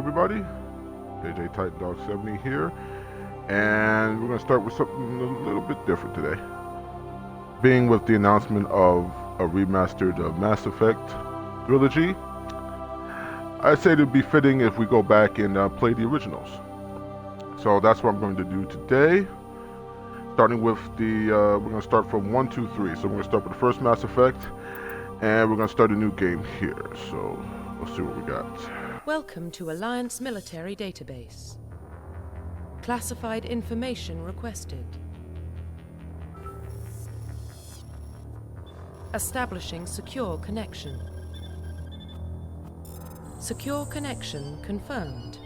everybody. AJ Titan Dog 70 here, and we're going to start with something a little bit different today. Being with the announcement of a remastered Mass Effect Trilogy, I'd say it'd be fitting if we go back and play the originals. So that's what I'm going to do today. Starting with the, we're going to start from 1, 2, 3. So we're going to start with the first Mass Effect, and we're going to start a new game here. So let's see what we got. Welcome to Alliance Military Database. Classified information requested. Establishing secure connection. Secure connection confirmed.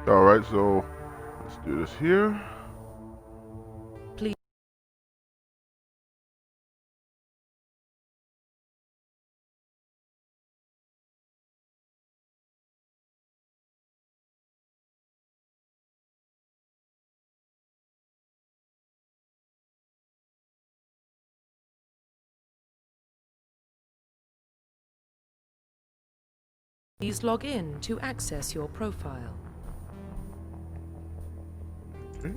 Alright, so let's do this here. Please. Please log in to access your profile. Okay.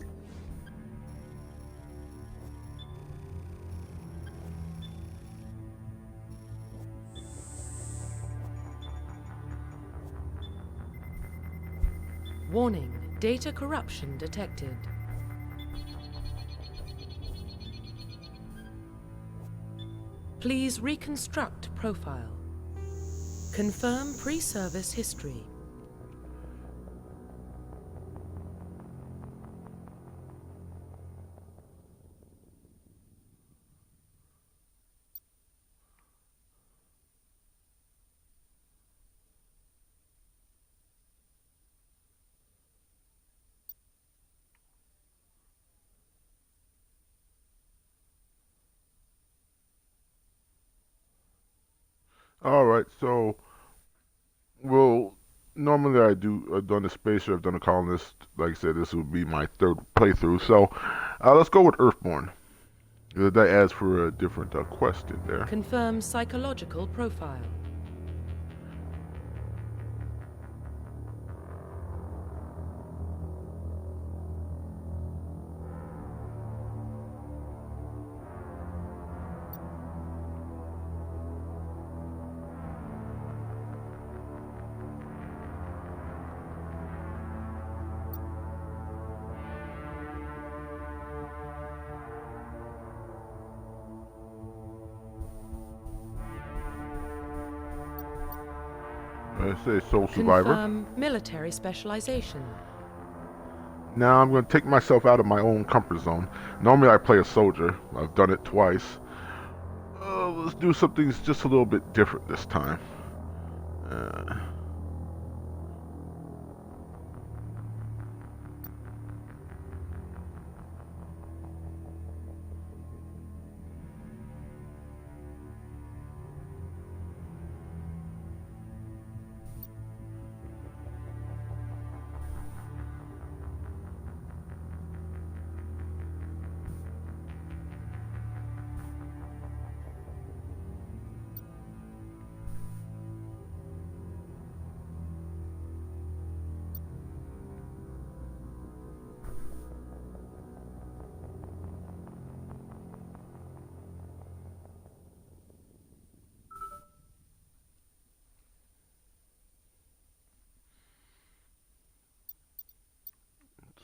Warning, data corruption detected. Please reconstruct profile. Confirm pre-service history. Alright, so normally I've done a spacer, I've done a colonist. Like I said, this would be my third playthrough. So let's go with Earthborn. That adds for a different quest in there. Confirm psychological profile. I say Soul Survivor. Confirm military specialization. Now I'm going to take myself out of my own comfort zone. Normally I play a soldier. I've done it twice. Let's do something just a little bit different this time.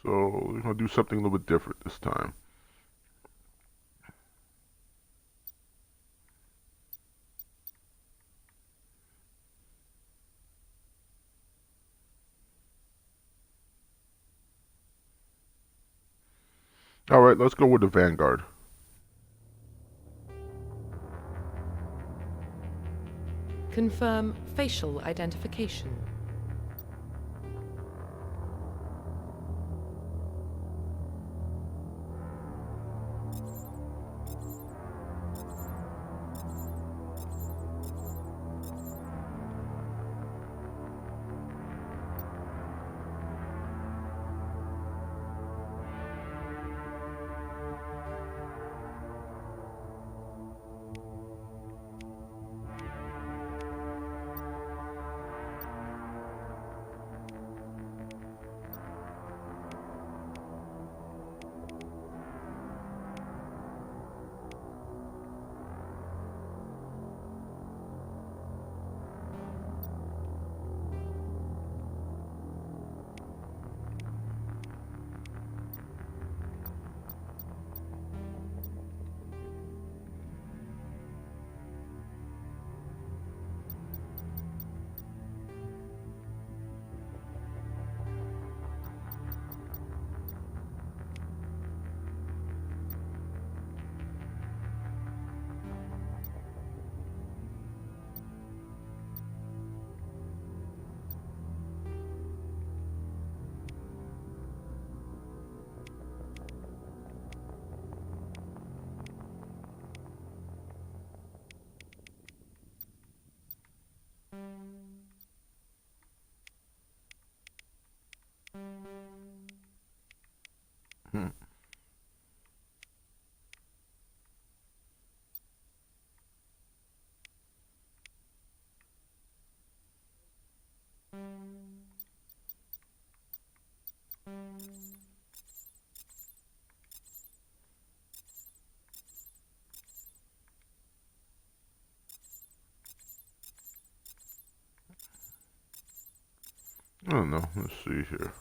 So we're going to do something a little bit different this time. Alright, let's go with the Vanguard. Confirm facial identification. I don't know. Let's see here.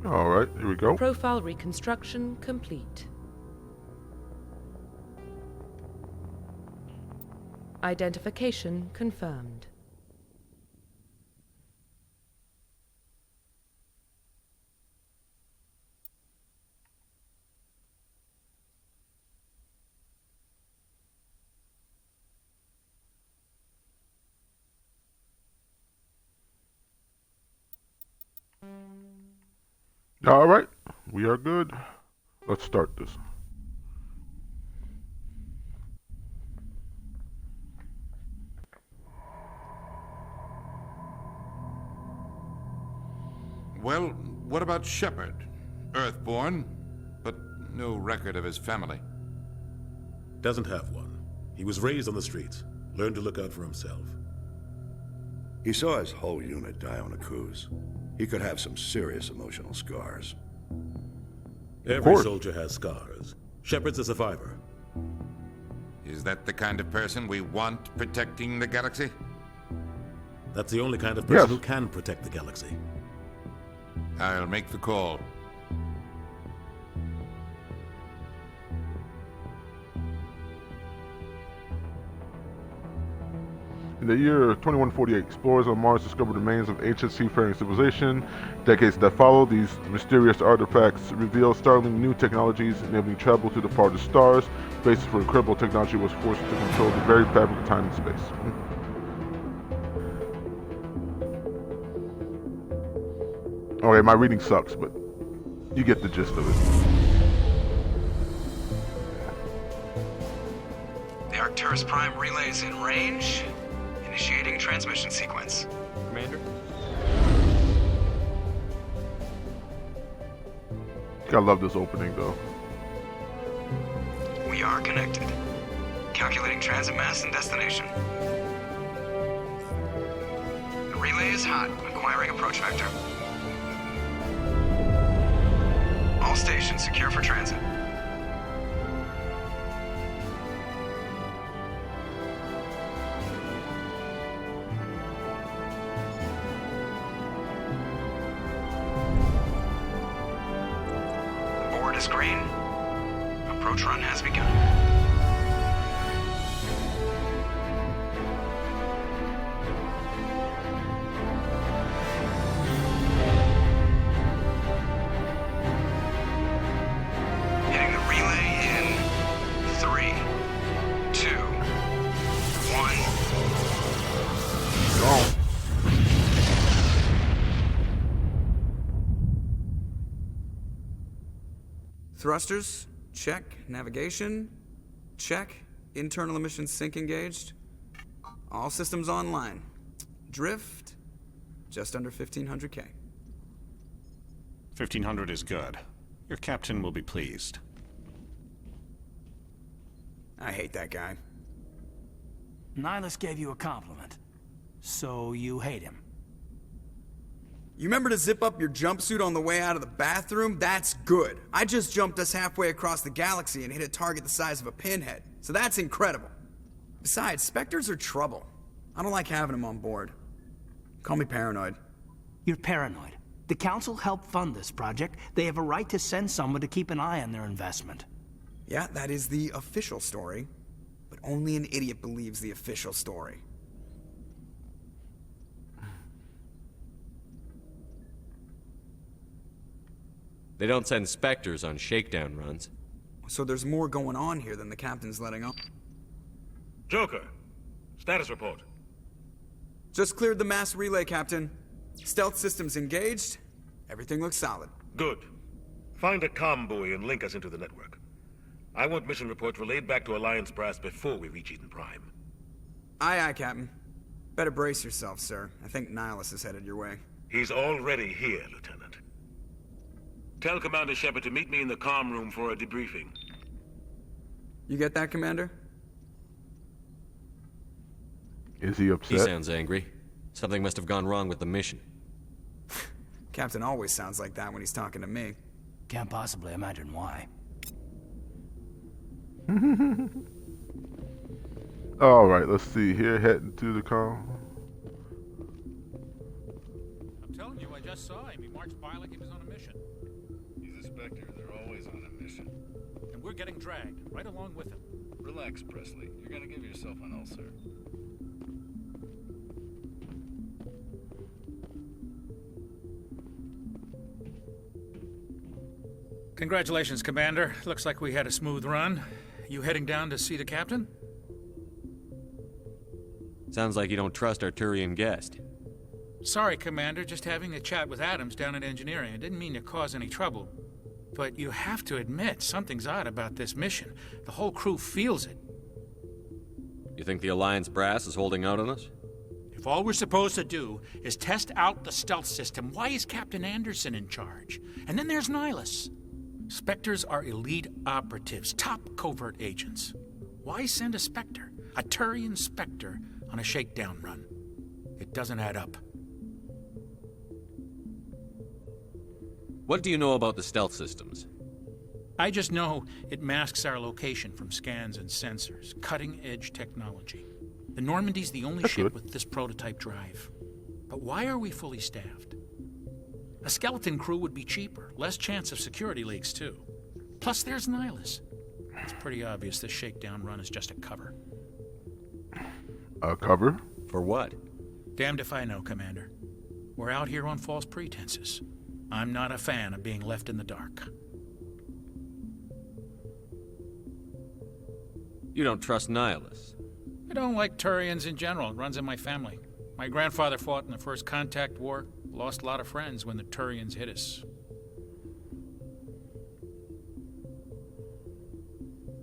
Alright, here we go. Profile reconstruction complete. Identification confirmed. Alright, we are good. Let's start this. Well, what about Shepard? Earthborn, but no record of his family. Doesn't have one. He was raised on the streets. Learned to look out for himself. He saw his whole unit die on a cruise. He could have some serious emotional scars. Every soldier has scars. Shepard's a survivor. Is that the kind of person we want protecting the galaxy? That's the only kind of person who can protect the galaxy. I'll make the call. In the year 2148, explorers on Mars discovered remains of ancient seafaring civilization. Decades that followed, these mysterious artifacts revealed startling new technologies, enabling travel to the farthest stars. Basis for incredible technology was forced to control the very fabric of time and space. Okay, my reading sucks, but you get the gist of it. The Arcturus Prime relay is in range. Initiating transmission sequence. Commander? I love this opening, though. We are connected. Calculating transit mass and destination. The relay is hot, acquiring approach vector. All stations secure for transit. Board is green. Approach run has begun. Thrusters, check. Navigation, check. Internal emissions sync engaged. All systems online. Drift, just under 1500K. 1500 is good. Your captain will be pleased. I hate that guy. Nihilus gave you a compliment. So you hate him. You remember to zip up your jumpsuit on the way out of the bathroom? That's good. I just jumped us halfway across the galaxy and hit a target the size of a pinhead. So that's incredible. Besides, Spectres are trouble. I don't like having them on board. Call me paranoid. You're paranoid. The Council helped fund this project. They have a right to send someone to keep an eye on their investment. Yeah, that is the official story. But only an idiot believes the official story. They don't send Spectres on shakedown runs. So there's more going on here than the captain's letting on. Joker, status report. Just cleared the mass relay, Captain. Stealth systems engaged. Everything looks solid. Good. Find a comm buoy and link us into the network. I want mission reports relayed back to Alliance brass before we reach Eden Prime. Aye, aye, Captain. Better brace yourself, sir. I think Nihilus is headed your way. He's already here, Lieutenant. Tell Commander Shepard to meet me in the comm room for a debriefing. You get that, Commander? Is he upset? He sounds angry. Something must have gone wrong with the mission. Captain always sounds like that when he's talking to me. Can't possibly imagine why. All right, let's see here. Heading to the com. I'm telling you, I just saw him. He marched by like he was on a mission. He's a Spectre. They're always on a mission. And we're getting dragged, right along with him. Relax, Presley. You're gonna give yourself an ulcer. Congratulations, Commander. Looks like we had a smooth run. You heading down to see the captain? Sounds like you don't trust our Turian guest. Sorry, Commander. Just having a chat with Adams down at engineering. I didn't mean to cause any trouble. But you have to admit, something's odd about this mission. The whole crew feels it. You think the Alliance brass is holding out on us? If all we're supposed to do is test out the stealth system, why is Captain Anderson in charge? And then there's Nihilus. Spectres are elite operatives, top covert agents. Why send a Spectre, a Turian Spectre, on a shakedown run? It doesn't add up. What do you know about the stealth systems? I just know it masks our location from scans and sensors. Cutting-edge technology. The Normandy's the only ship with this prototype drive. But why are we fully staffed? A skeleton crew would be cheaper, less chance of security leaks, too. Plus, there's Nihilus. It's pretty obvious this shakedown run is just a cover. A cover? For what? Damned if I know, Commander. We're out here on false pretenses. I'm not a fan of being left in the dark. You don't trust Nihilus? I don't like Turians in general. It runs in my family. My grandfather fought in the First Contact War. Lost a lot of friends when the Turians hit us.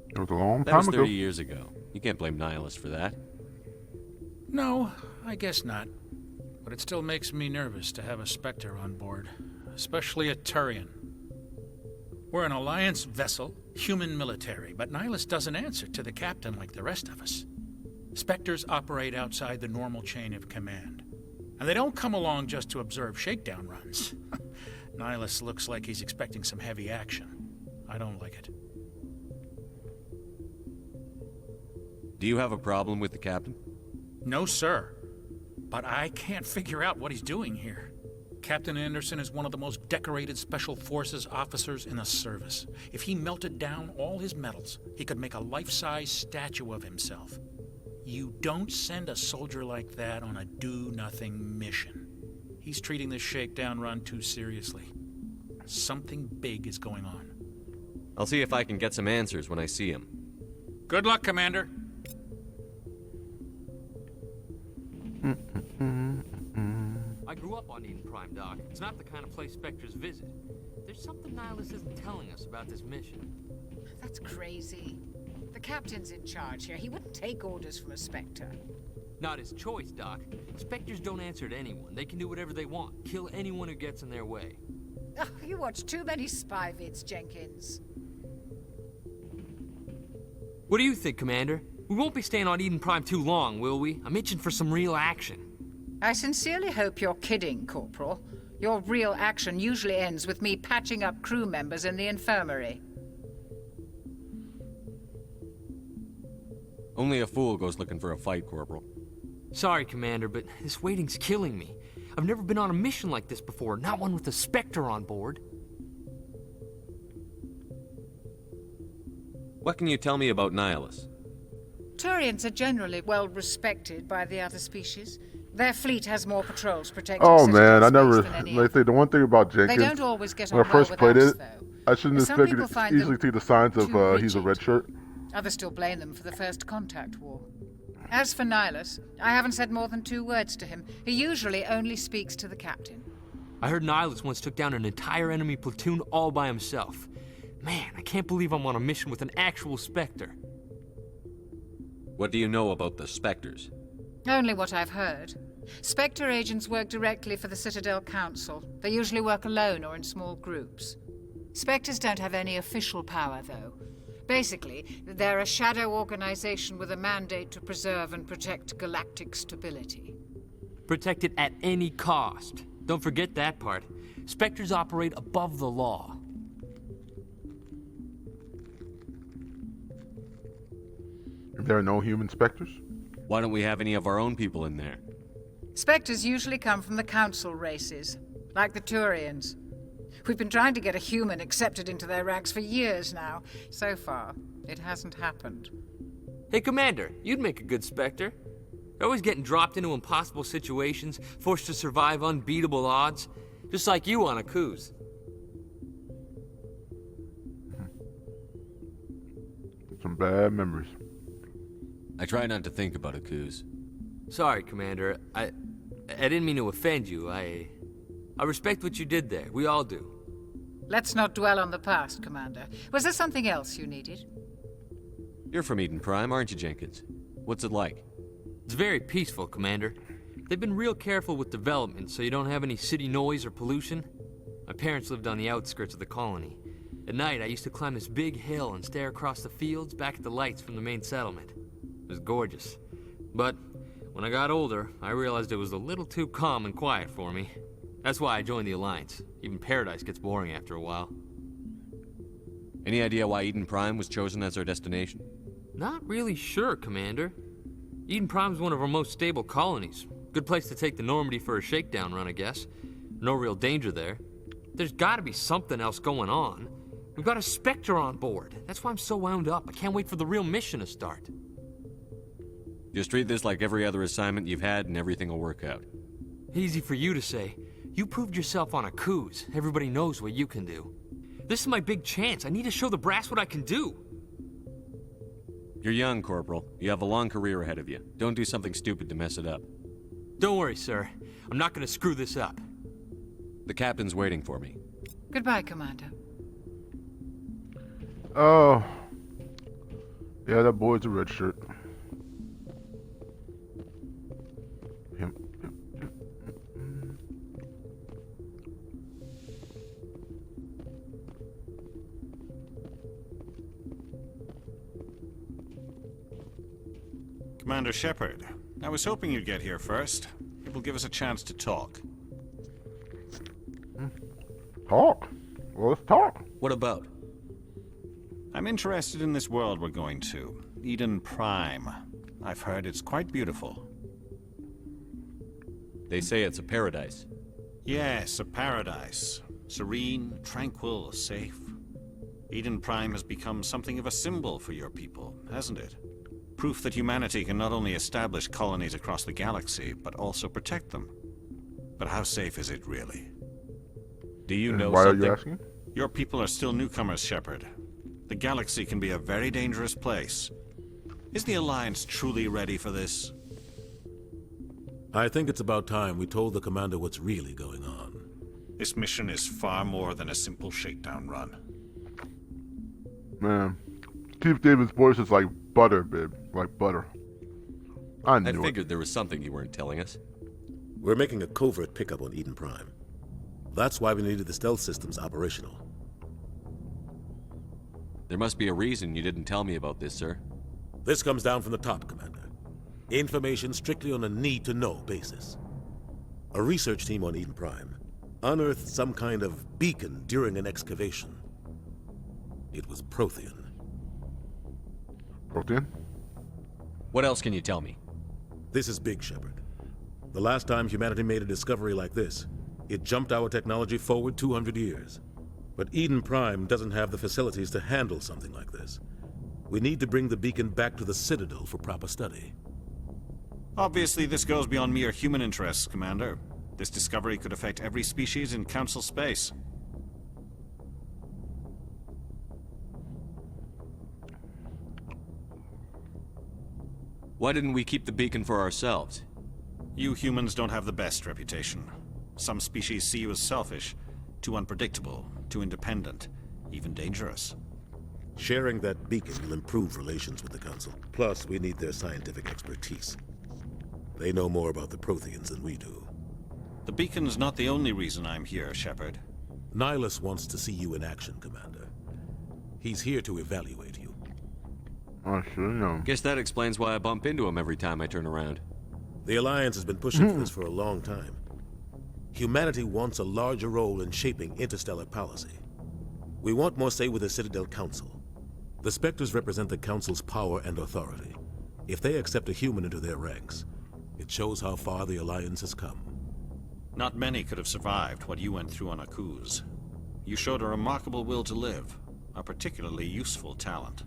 It was a long That time was ago. 30 years ago. You can't blame Nihilus for that. No, I guess not. But it still makes me nervous to have a Spectre on board. Especially a Turian. We're an Alliance vessel, human military, but Nihilus doesn't answer to the captain like the rest of us. Spectres operate outside the normal chain of command. And they don't come along just to observe shakedown runs. Nihilus looks like he's expecting some heavy action. I don't like it. Do you have a problem with the captain? No, sir. But I can't figure out what he's doing here. Captain Anderson is one of the most decorated Special Forces officers in the service. If he melted down all his medals, he could make a life-size statue of himself. You don't send a soldier like that on a do-nothing mission. He's treating this shakedown run too seriously. Something big is going on. I'll see if I can get some answers when I see him. Good luck, Commander. I grew up on Eden Prime, Doc. It's not the kind of place Spectres visit. There's something Nihilus isn't telling us about this mission. That's crazy. The captain's in charge here. He wouldn't take orders from a Spectre. Not his choice, Doc. Spectres don't answer to anyone. They can do whatever they want. Kill anyone who gets in their way. Oh, you watch too many spy vids, Jenkins. What do you think, Commander? We won't be staying on Eden Prime too long, will we? I'm itching for some real action. I sincerely hope you're kidding, Corporal. Your real action usually ends with me patching up crew members in the infirmary. Only a fool goes looking for a fight, Corporal. Sorry, Commander, but this waiting's killing me. I've never been on a mission like this before, not one with a Spectre on board. What can you tell me about Nihilus? Turians are generally well respected by the other species. Their fleet has more patrols protecting Oh Citadel man, I space never. than any Like I say, the one thing about They Jenkins, don't always get when on I first well played with us, it, though. I shouldn't Some expect people to find easily them see the signs of too he's a rigid. red shirt. Others still blame them for the First Contact War. As for Nihilus, I haven't said more than 2 words to him. He usually only speaks to the captain. I heard Nihilus once took down an entire enemy platoon all by himself. Man, I can't believe I'm on a mission with an actual Spectre. What do you know about the Spectres? Only what I've heard. Spectre agents work directly for the Citadel Council. They usually work alone or in small groups. Spectres don't have any official power, though. Basically, they're a shadow organization with a mandate to preserve and protect galactic stability. Protect it at any cost. Don't forget that part. Spectres operate above the law. There are no human specters? Why don't we have any of our own people in there? Spectres usually come from the Council races, like the Turians. We've been trying to get a human accepted into their ranks for years now. So far, it hasn't happened. Hey, Commander, you'd make a good Spectre. You're always getting dropped into impossible situations, forced to survive unbeatable odds, just like you on a cruise. Some bad memories. I try not to think about Akuz. Sorry, Commander. I didn't mean to offend you. I respect what you did there. We all do. Let's not dwell on the past, Commander. Was there something else you needed? You're from Eden Prime, aren't you, Jenkins? What's it like? It's very peaceful, Commander. They've been real careful with development, so you don't have any city noise or pollution. My parents lived on the outskirts of the colony. At night, I used to climb this big hill and stare across the fields back at the lights from the main settlement. It was gorgeous. But when I got older, I realized it was a little too calm and quiet for me. That's why I joined the Alliance. Even Paradise gets boring after a while. Any idea why Eden Prime was chosen as our destination? Not really sure, Commander. Eden Prime's one of our most stable colonies. Good place to take the Normandy for a shakedown run, I guess. No real danger there. There's gotta be something else going on. We've got a Spectre on board. That's why I'm so wound up. I can't wait for the real mission to start. Just treat this like every other assignment you've had and everything will work out. Easy for you to say. You proved yourself on a cruise. Everybody knows what you can do. This is my big chance. I need to show the brass what I can do. You're young, Corporal. You have a long career ahead of you. Don't do something stupid to mess it up. Don't worry, sir. I'm not gonna screw this up. The captain's waiting for me. Goodbye, Commander. Oh. Yeah, that boy's a red shirt. Him. Commander Shepard, I was hoping you'd get here first. It will give us a chance to talk. Talk? Well, let's talk. What about? I'm interested in this world we're going to, Eden Prime. I've heard it's quite beautiful. They say it's a paradise. Yes, a paradise. Serene, tranquil, safe. Eden Prime has become something of a symbol for your people, hasn't it? Proof that humanity can not only establish colonies across the galaxy, but also protect them. But how safe is it really? Do you know why something? are you asking? Your people are still newcomers, Shepard. The galaxy can be a very dangerous place. Is the Alliance truly ready for this? I think it's about time we told the commander what's really going on. This mission is far more than a simple shakedown run. Man, Chief David's voice is like butter, babe. Like butter. I knew figured there was something you weren't telling us. We're making a covert pickup on Eden Prime. That's why we needed the stealth systems operational. There must be a reason you didn't tell me about this, sir. This comes down from the top, Commander. Information strictly on a need-to-know basis. A research team on Eden Prime unearthed some kind of beacon during an excavation. It was Prothean. Prothean? What else can you tell me? This is big, Shepard. The last time humanity made a discovery like this, it jumped our technology forward 200 years. But Eden Prime doesn't have the facilities to handle something like this. We need to bring the beacon back to the Citadel for proper study. Obviously, this goes beyond mere human interests, Commander. This discovery could affect every species in Council space. Why didn't we keep the beacon for ourselves? You humans don't have the best reputation. Some species see you as selfish, too unpredictable, too independent, even dangerous. Sharing that beacon will improve relations with the Council. Plus, we need their scientific expertise. They know more about the Protheans than we do. The beacon's not the only reason I'm here, Shepard. Nihilus wants to see you in action, Commander. He's here to evaluate you. I should know. Guess that explains why I bump into him every time I turn around. The Alliance has been pushing for this for a long time. Humanity wants a larger role in shaping interstellar policy. We want more say with the Citadel Council. The Spectres represent the Council's power and authority. If they accept a human into their ranks, it shows how far the Alliance has come. Not many could have survived what you went through on Akuz. You showed a remarkable will to live, a particularly useful talent.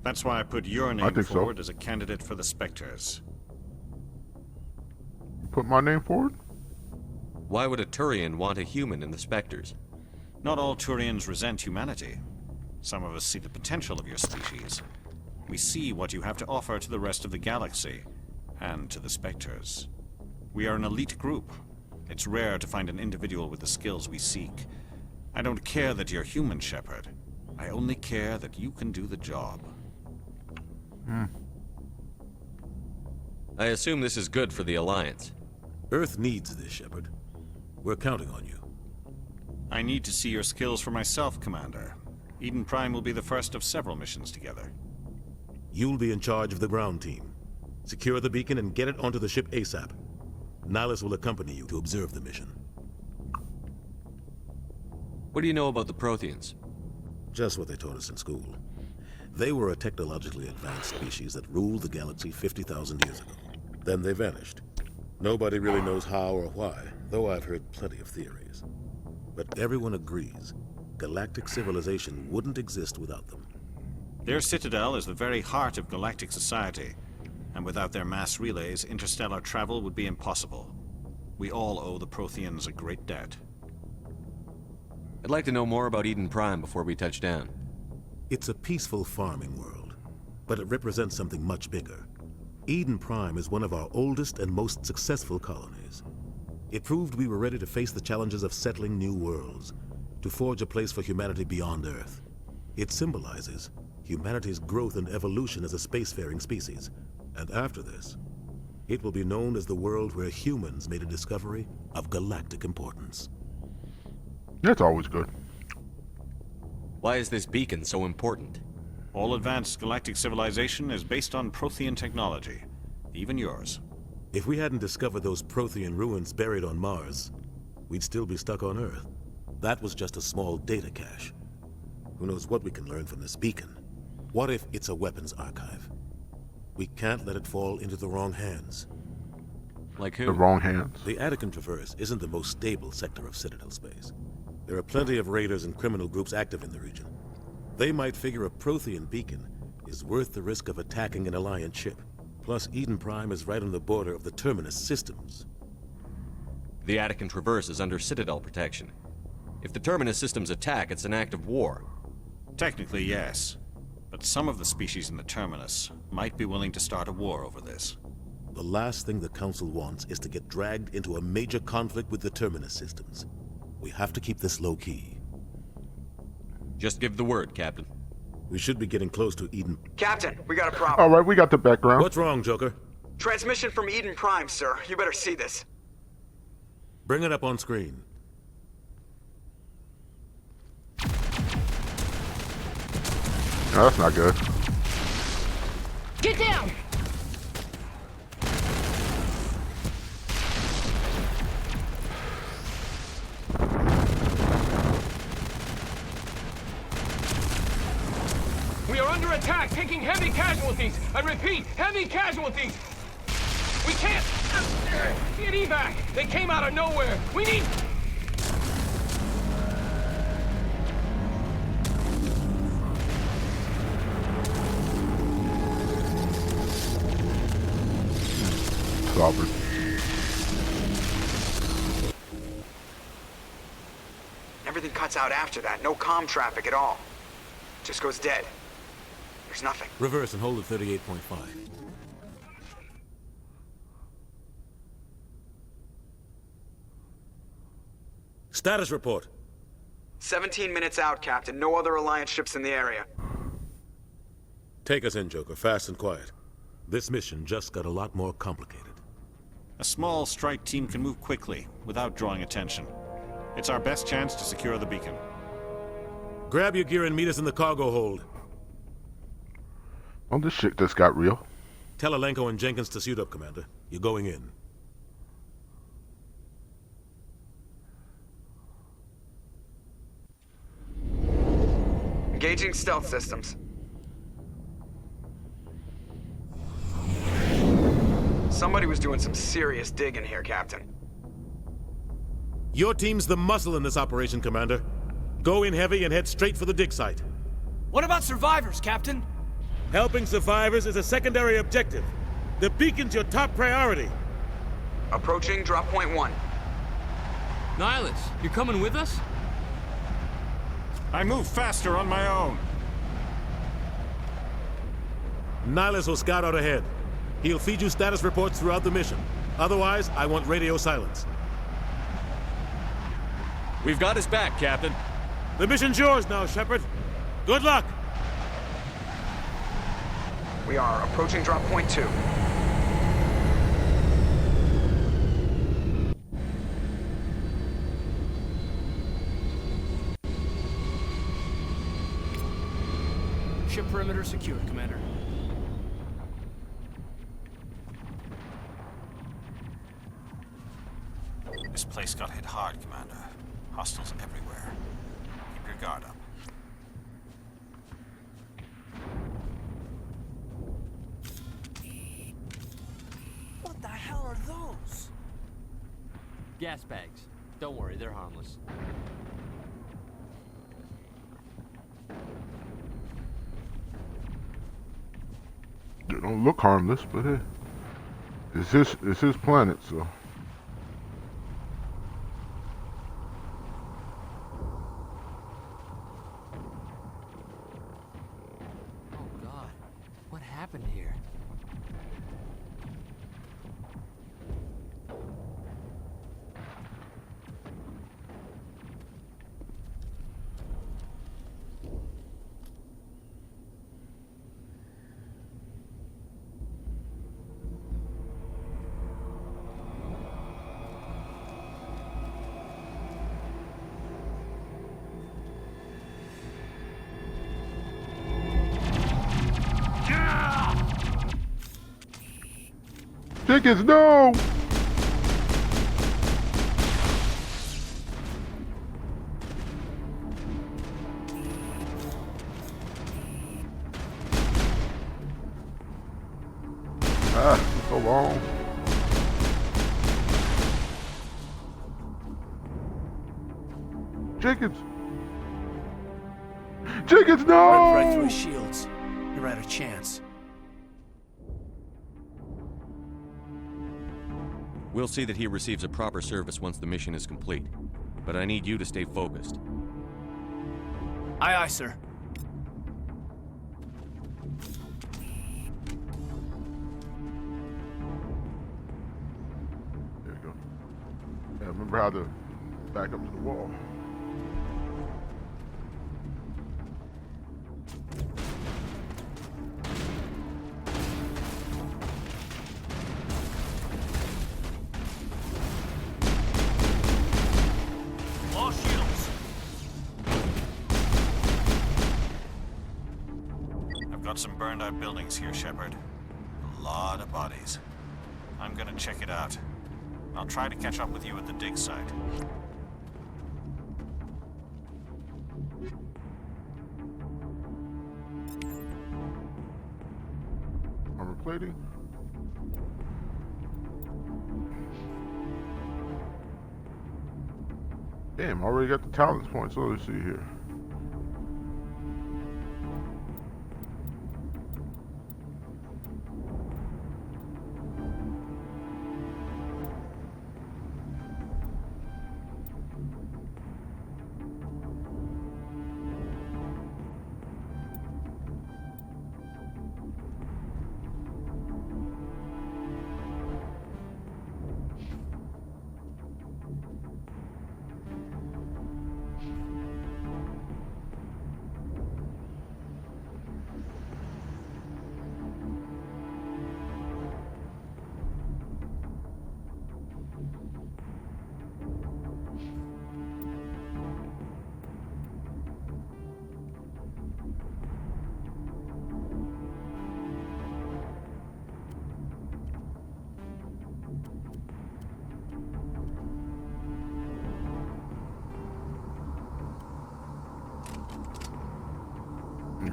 That's why I put your name forward as a candidate for the Spectres. Put my name forward? Why would a Turian want a human in the Spectres? Not all Turians resent humanity. Some of us see the potential of your species. We see what you have to offer to the rest of the galaxy, and to the Spectres. We are an elite group. It's rare to find an individual with the skills we seek. I don't care that you're human, Shepard. I only care that you can do the job. I assume this is good for the Alliance. Earth needs this, Shepard. We're counting on you. I need to see your skills for myself, Commander. Eden Prime will be the first of several missions together. You'll be in charge of the ground team. Secure the beacon and get it onto the ship ASAP. Nihilus will accompany you to observe the mission. What do you know about the Protheans? Just what they taught us in school. They were a technologically advanced species that ruled the galaxy 50,000 years ago. Then they vanished. Nobody really knows how or why, though I've heard plenty of theories. But everyone agrees, galactic civilization wouldn't exist without them. Their citadel is the very heart of galactic society, and without their mass relays, interstellar travel would be impossible. We all owe the Protheans a great debt. I'd like to know more about Eden Prime before we touch down. It's a peaceful farming world, but it represents something much bigger. Eden Prime is one of our oldest and most successful colonies. It proved we were ready to face the challenges of settling new worlds, to forge a place for humanity beyond Earth. It symbolizes humanity's growth and evolution as a spacefaring species. And after this, it will be known as the world where humans made a discovery of galactic importance. That's always good. Why is this beacon so important? All advanced galactic civilization is based on Prothean technology, even yours. If we hadn't discovered those Prothean ruins buried on Mars, we'd still be stuck on Earth. That was just a small data cache. Who knows what we can learn from this beacon? What if it's a weapons archive? We can't let it fall into the wrong hands. Like who? The wrong hands. The Attican Traverse isn't the most stable sector of Citadel space. There are plenty of raiders and criminal groups active in the region. They might figure a Prothean beacon is worth the risk of attacking an Alliance ship. Plus, Eden Prime is right on the border of the Terminus systems. The Attican Traverse is under Citadel protection. If the Terminus systems attack, it's an act of war. Technically, yes. But some of the species in the Terminus might be willing to start a war over this. The last thing the Council wants is to get dragged into a major conflict with the Terminus systems. We have to keep this low-key. Just give the word, Captain. We should be getting close to Eden. Captain, we got a problem. All right, we got the background. What's wrong, Joker? Transmission from Eden Prime, sir. You better see this. Bring it up on screen. No, that's not good. Get down! We are under attack! attack, taking heavy casualties. I repeat, heavy casualties. We can't get evac. They came out of nowhere. We need... Robert. Everything cuts out after that. No comm traffic at all. Just goes dead. There's nothing. Reverse and hold at 38.5. Status report. 17 minutes out, Captain. No other Alliance ships in the area. Take us in, Joker, fast and quiet. This mission just got a lot more complicated. A small strike team can move quickly, without drawing attention. It's our best chance to secure the beacon. Grab your gear and meet us in the cargo hold. Oh, this shit just got real. Tell Alenko and Jenkins to suit up, Commander. You're going in. Engaging stealth systems. Somebody was doing some serious digging here, Captain. Your team's the muscle in this operation, Commander. Go in heavy and head straight for the dig site. What about survivors, Captain? Helping survivors is a secondary objective. The beacon's your top priority. Approaching drop point 1. Nihilus, you coming with us? I move faster on my own. Nihilus will scout out ahead. He'll feed you status reports throughout the mission. Otherwise, I want radio silence. We've got his back, Captain. The mission's yours now, Shepard. Good luck! We are approaching drop point 2. Ship perimeter secured, Commander. This place got hit hard, Commander. Hostiles everywhere. Keep your guard up. What the hell are those? Gas bags. Don't worry, they're harmless. They don't look harmless, but hey, it's his planet, so. What happened here? Chickens, no! Ah, so long. Chickens! Chickens, no! Right through his shields. You're out of chance. We'll see that he receives a proper service once the mission is complete. But I need you to stay focused. Aye, aye, sir. There you go. Yeah, remember how to back up to the wall. Some burned out buildings here, Shepard. A lot of bodies. I'm gonna check it out. I'll try to catch up with you at the dig site. plating. Damn, already got the talents points. So let's see here.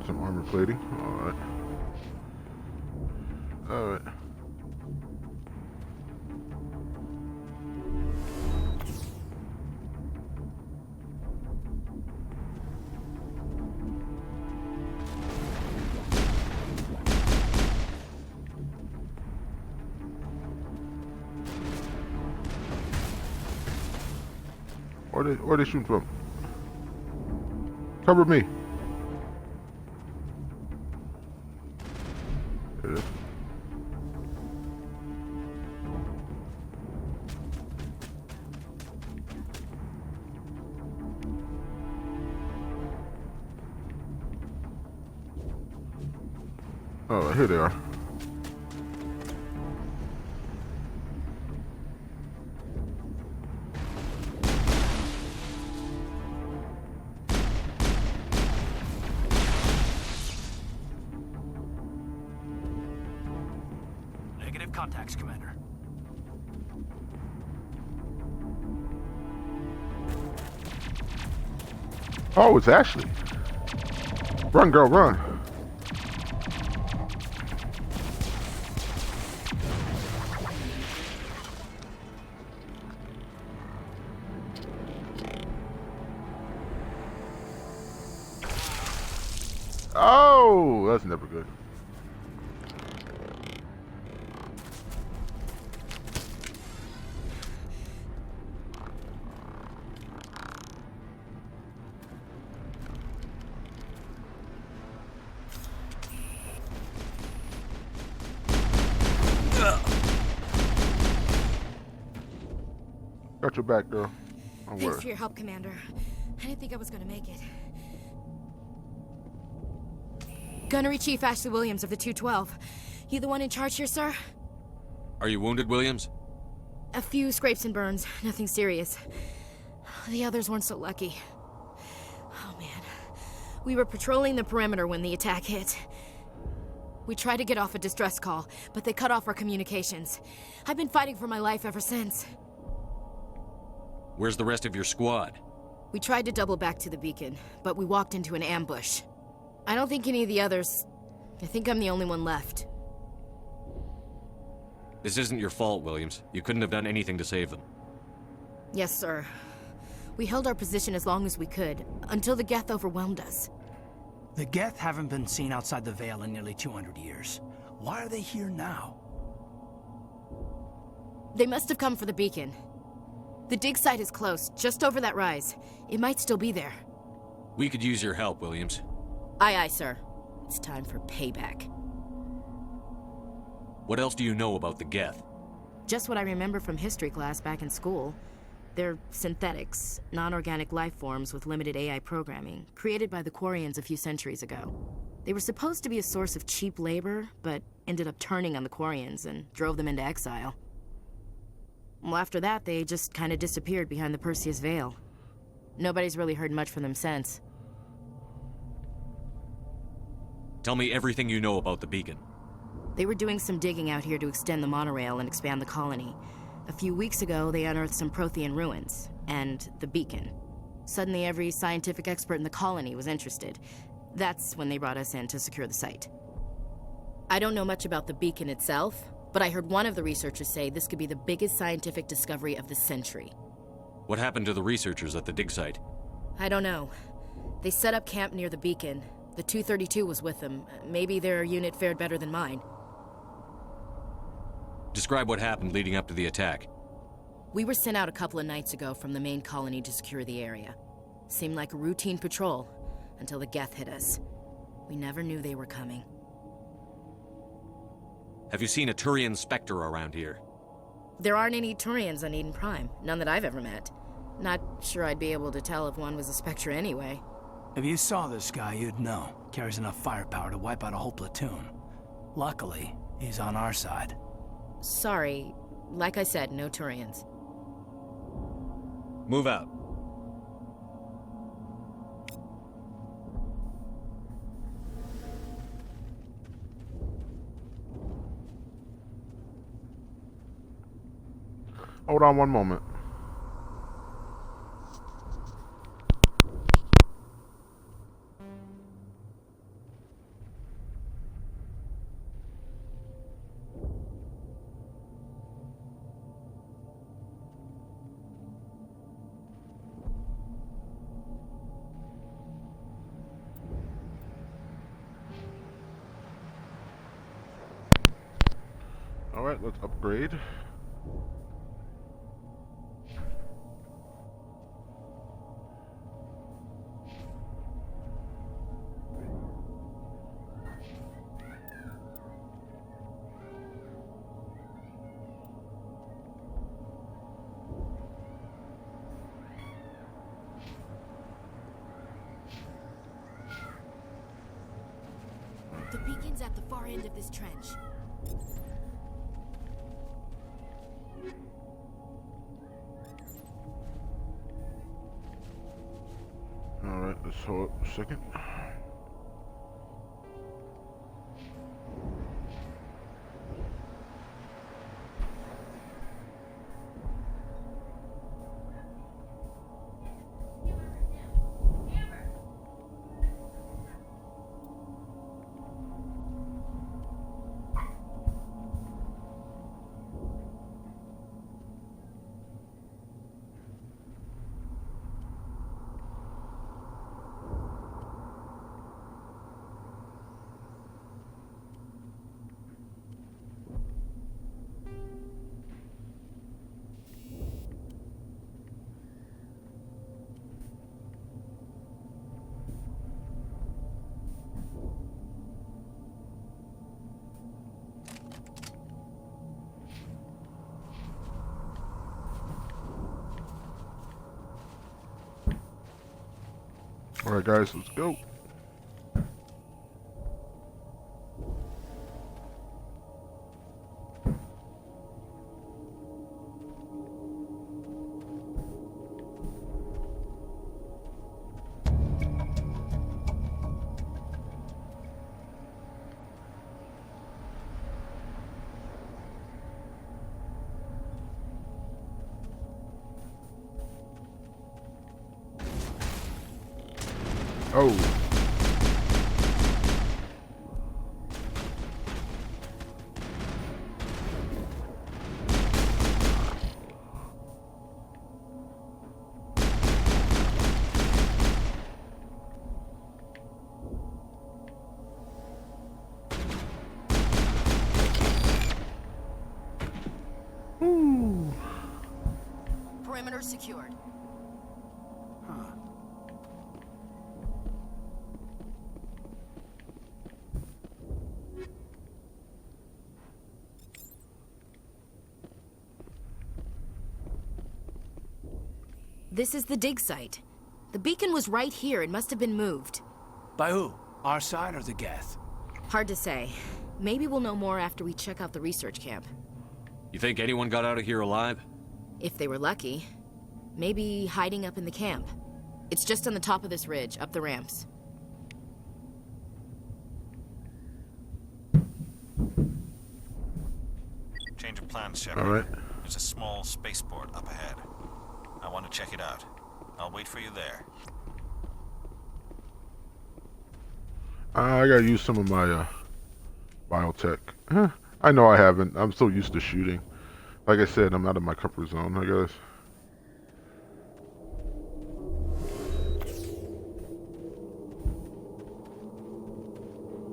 Some armor plating. Alright. Alright. Where they shooting from? Cover me. There it is. Oh, here they are. Negative contacts, Commander. Oh, it's Ashley. Run, girl, run. Oh, that's never good. Got your back, girl. Don't Thanks worry. for your help, Commander. I didn't think I was gonna make it. Gunnery Chief Ashley Williams of the 212. You the one in charge here, sir? Are you wounded, Williams? A few scrapes and burns, nothing serious. The others weren't so lucky. Oh man. We were patrolling the perimeter when the attack hit. We tried to get off a distress call, but they cut off our communications. I've been fighting for my life ever since. Where's the rest of your squad? We tried to double back to the beacon, but we walked into an ambush. I don't think any of the others... I think I'm the only one left. This isn't your fault, Williams. You couldn't have done anything to save them. Yes, sir. We held our position as long as we could, until the Geth overwhelmed us. The Geth haven't been seen outside the Veil in nearly 200 years. Why are they here now? They must have come for the beacon. The dig site is close, just over that rise. It might still be there. We could use your help, Williams. Aye, aye, sir. It's time for payback. What else do you know about the Geth? Just what I remember from history class back in school. They're synthetics, non-organic life forms with limited AI programming, created by the Quarians a few centuries ago. They were supposed to be a source of cheap labor, but ended up turning on the Quarians and drove them into exile. Well, after that, they just kind of disappeared behind the Perseus Veil. Nobody's really heard much from them since. Tell me everything you know about the beacon. They were doing some digging out here to extend the monorail and expand the colony. A few weeks ago, they unearthed some Prothean ruins, and the beacon. Suddenly, every scientific expert in the colony was interested. That's when they brought us in to secure the site. I don't know much about the beacon itself, but I heard one of the researchers say this could be the biggest scientific discovery of the century. What happened to the researchers at the dig site? I don't know. They set up camp near the beacon. The 232 was with them. Maybe their unit fared better than mine. Describe what happened leading up to the attack. We were sent out a couple of nights ago from the main colony to secure the area. Seemed like a routine patrol, until the Geth hit us. We never knew they were coming. Have you seen a Turian Spectre around here? There aren't any Turians on Eden Prime. None that I've ever met. Not sure I'd be able to tell if one was a Spectre anyway. If you saw this guy, you'd know. Carries enough firepower to wipe out a whole platoon. Luckily, he's on our side. Sorry. Like I said, no Turians. Move out. Hold on one moment. All right, let's upgrade. The beacon's at the far end of this trench. Alright, let's hold a second. Alright guys, let's go. Oh. Ooh. Perimeter secured. This is the dig site. The beacon was right here. It must have been moved. By who? Our side or the Geth? Hard to say. Maybe we'll know more after we check out the research camp. You think anyone got out of here alive? If they were lucky. Maybe hiding up in the camp. It's just on the top of this ridge, up the ramps. Change of plans, Shepard. All right. There's a small spaceport up ahead. I want to check it out. I'll wait for you there. I gotta use some of my Biotech. I know I haven't. I'm so used to shooting. Like I said, I'm out of my comfort zone, I guess.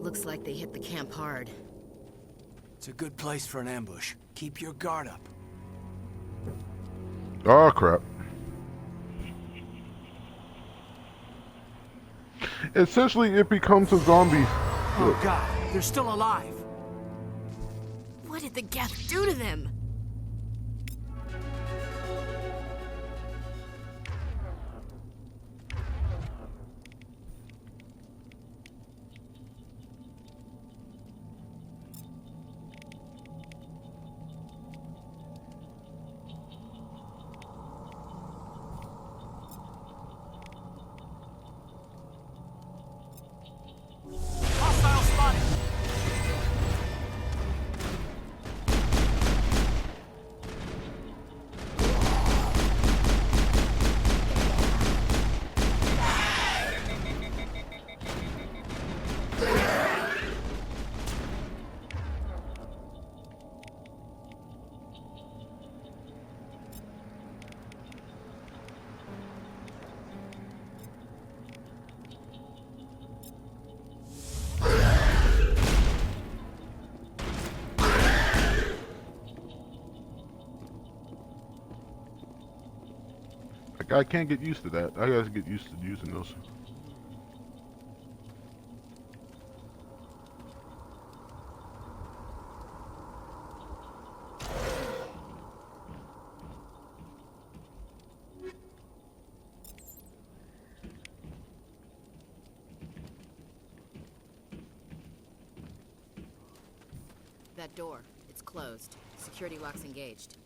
Looks like they hit the camp hard. It's a good place for an ambush. Keep your guard up. Oh, crap. Essentially, it becomes a zombie. Oh god, they're still alive. What did the Geth do to them? Hostile spotted. I can't get used to that. I gotta get used to using those. That door, it's closed. Security lock's engaged.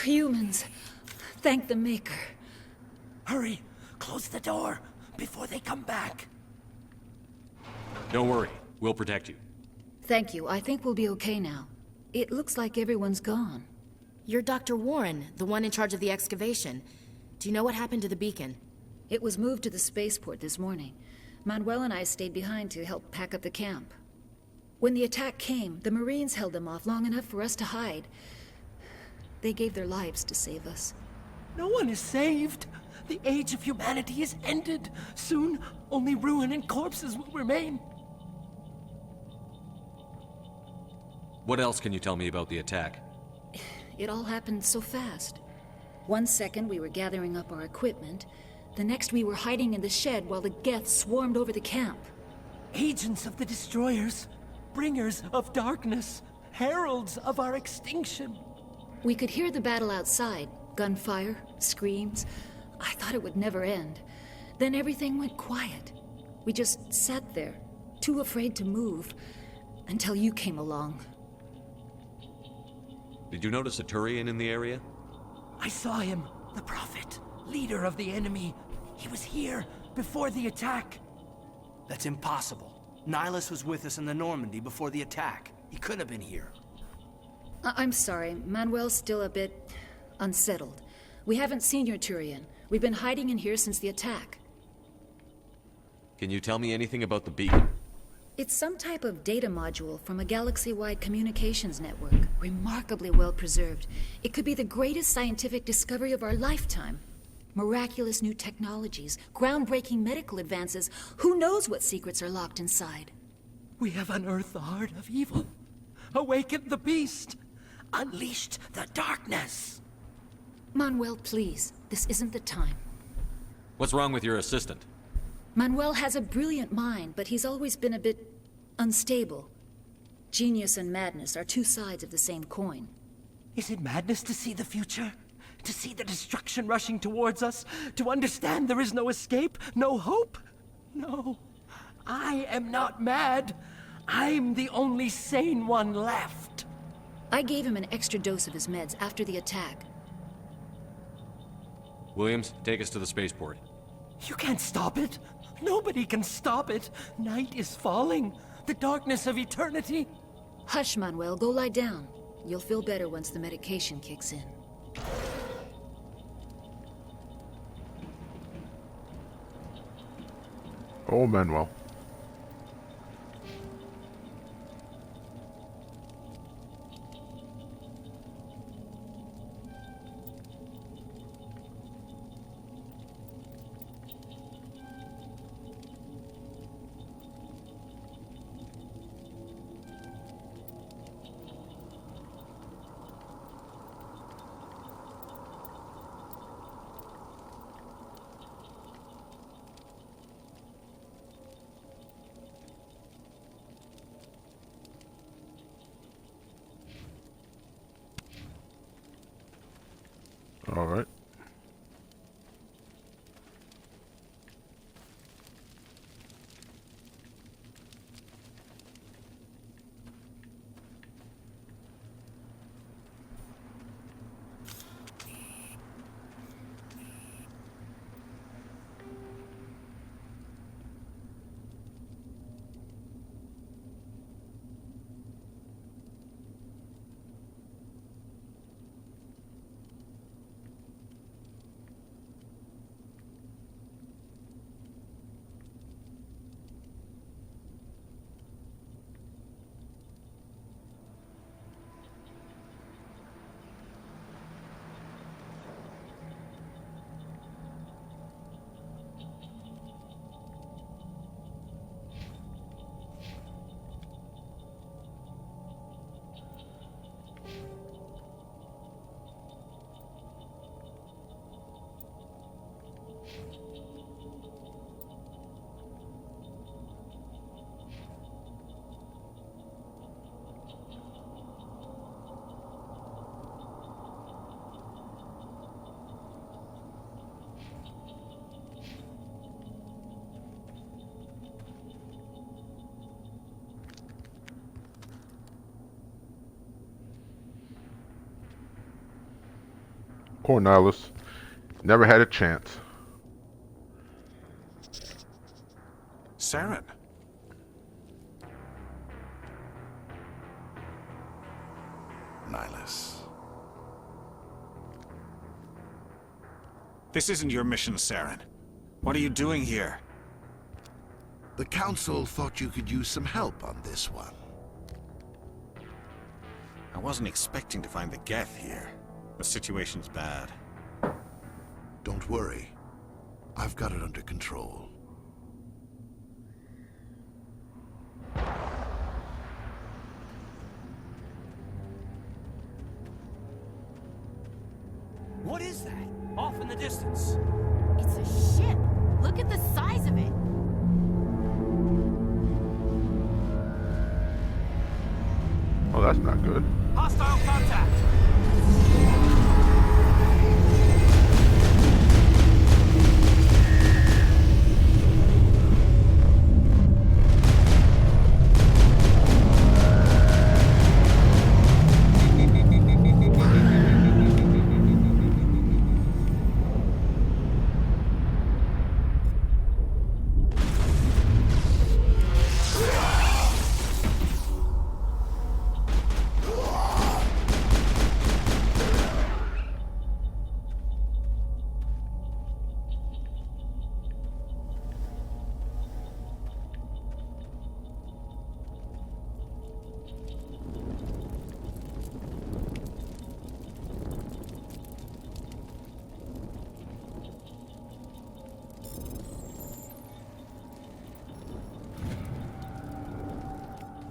Humans. Thank the Maker. Hurry! Close the door before they come back. Don't worry. We'll protect you. Thank you. I think we'll be okay now. It looks like everyone's gone. You're Dr. Warren, the one in charge of the excavation. Do you know what happened to the beacon? It was moved to the spaceport this morning. Manuel and I stayed behind to help pack up the camp. When the attack came, the Marines held them off long enough for us to hide. They gave their lives to save us. No one is saved. The age of humanity is ended. Soon, only ruin and corpses will remain. What else can you tell me about the attack? It all happened so fast. 1 second we were gathering up our equipment. The next we were hiding in the shed while the Geth swarmed over the camp. Agents of the Destroyers. Bringers of darkness. Heralds of our extinction. We could hear the battle outside. Gunfire, screams. I thought it would never end. Then everything went quiet. We just sat there, too afraid to move, until you came along. Did you notice a Turian in the area? I saw him. The Prophet. Leader of the enemy. He was here before the attack. That's impossible. Nihilus was with us in the Normandy before the attack. He couldn't have been here. I'm sorry. Manuel's still a bit unsettled. We haven't seen your Turian. We've been hiding in here since the attack. Can you tell me anything about the beacon? It's some type of data module from a galaxy-wide communications network. Remarkably well preserved. It could be the greatest scientific discovery of our lifetime. Miraculous new technologies, groundbreaking medical advances. Who knows what secrets are locked inside? We have unearthed the heart of evil. Awakened the beast. Unleashed the darkness. Manuel, please. This isn't the time. What's wrong with your assistant? Manuel has a brilliant mind, but he's always been a bit unstable. Genius and madness are two sides of the same coin. Is it madness to see the future? To see the destruction rushing towards us? To understand there is no escape? No hope? No. I am not mad. I'm the only sane one left. I gave him an extra dose of his meds after the attack. Williams, take us to the spaceport. You can't stop it. Nobody can stop it. Night is falling. The darkness of eternity. Hush, Manuel. Go lie down. You'll feel better once the medication kicks in. old Manuel. All right. Poor Nihilus. Never had a chance. Saren. Nihilus. This isn't your mission, Saren. What are you doing here? The Council thought you could use some help on this one. I wasn't expecting to find the Geth here. The situation's bad. Don't worry. I've got it under control. What is that? Off in the distance. It's a ship. Look at the size of it. Oh, that's not good. Hostile contact.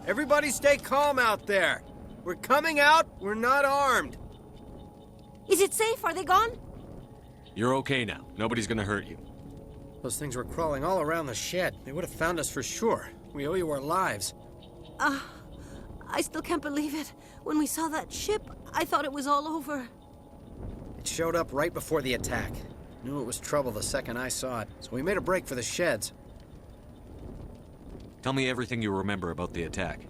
Everybody stay calm out there. We're coming out, we're not armed. Is it safe? Are they gone? You're okay now. Nobody's gonna hurt you. Those things were crawling all around the shed. They would have found us for sure. We owe you our lives. I still can't believe it. When we saw that ship, I thought it was all over. It showed up right before the attack. Knew it was trouble the second I saw it, so we made a break for the sheds. Tell me everything you remember about the attack.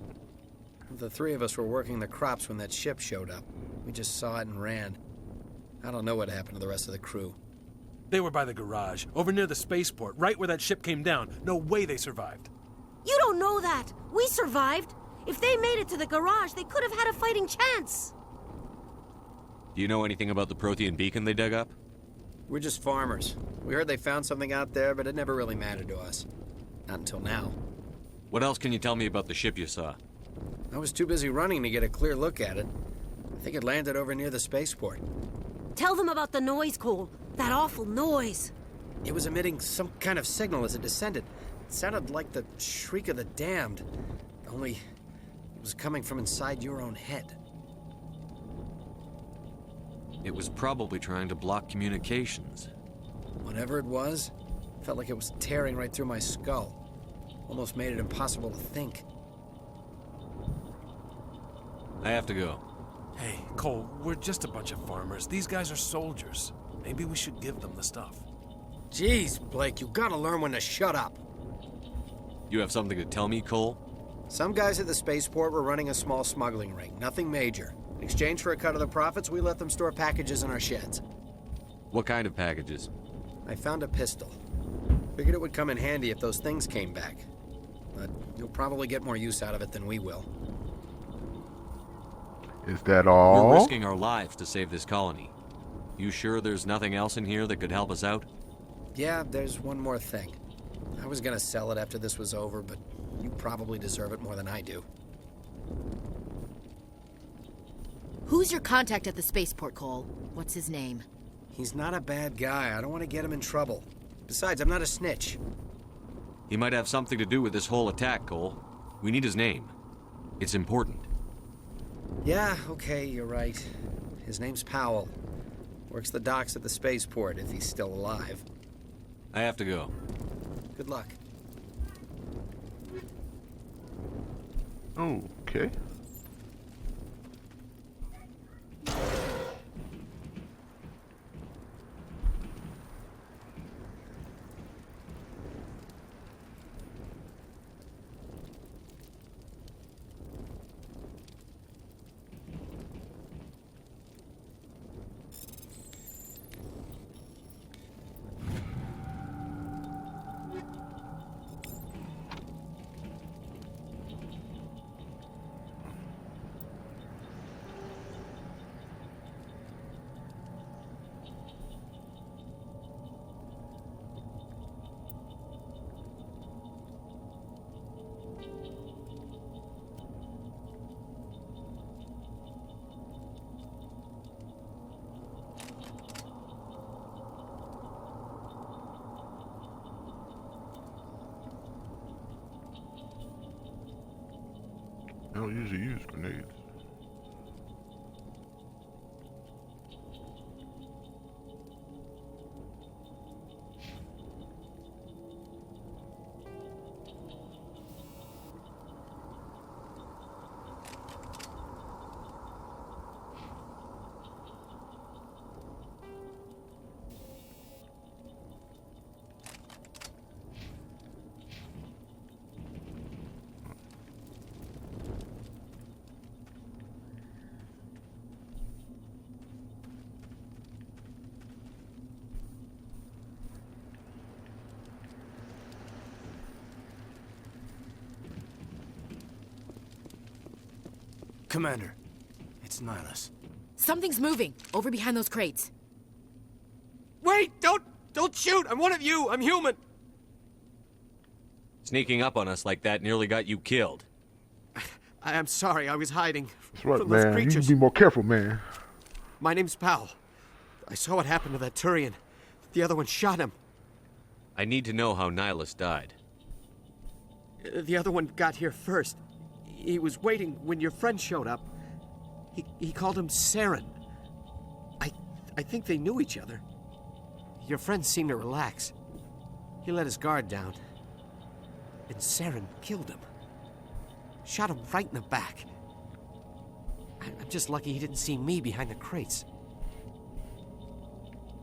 The three of us were working the crops when that ship showed up. We just saw it and ran. I don't know what happened to the rest of the crew. They were by the garage, over near the spaceport, right where that ship came down. No way they survived. You don't know that. We survived. If they made it to the garage, they could have had a fighting chance. Do you know anything about the Prothean beacon they dug up? We're just farmers. We heard they found something out there, but it never really mattered to us. Not until now. What else can you tell me about the ship you saw? I was too busy running to get a clear look at it. I think it landed over near the spaceport. Tell them about the noise, Cole. That awful noise. It was emitting some kind of signal as it descended. It sounded like the shriek of the damned. Only it was coming from inside your own head. It was probably trying to block communications. Whatever it was, felt like it was tearing right through my skull. Almost made it impossible to think. I have to go. Hey, Cole, we're just a bunch of farmers. These guys are soldiers. Maybe we should give them the stuff. Jeez, Blake, you gotta learn when to shut up. You have something to tell me, Cole? Some guys at the spaceport were running a small smuggling ring, nothing major. In exchange for a cut of the profits, we let them store packages in our sheds. What kind of packages? I found a pistol. Figured it would come in handy if those things came back. But you'll probably get more use out of it than we will. Is that all? We're risking our lives to save this colony. You sure there's nothing else in here that could help us out? Yeah, there's one more thing. I was gonna sell it after this was over, but you probably deserve it more than I do. Who's your contact at the spaceport, Cole? What's his name? He's not a bad guy. I don't want to get him in trouble. Besides, I'm not a snitch. He might have something to do with this whole attack, Cole. We need his name. It's important. Yeah, okay, you're right. His name's Powell. Works the docks at the spaceport, if he's still alive. I have to go. Good luck. Okay. I don't usually use grenades. Commander, it's Nihilus. Something's moving, over behind those crates. Wait! Don't shoot! I'm one of you! I'm human! Sneaking up on us like that nearly got you killed. I'm sorry, I was hiding That's right, from those man. You creatures. need to be more careful, man. My name's Powell. I saw what happened to that Turian. The other one shot him. I need to know how Nihilus died. The other one got here first. He was waiting when your friend showed up. He called him Saren. I think they knew each other. Your friend seemed to relax. He let his guard down. And Saren killed him. Shot him right in the back. I'm just lucky he didn't see me behind the crates.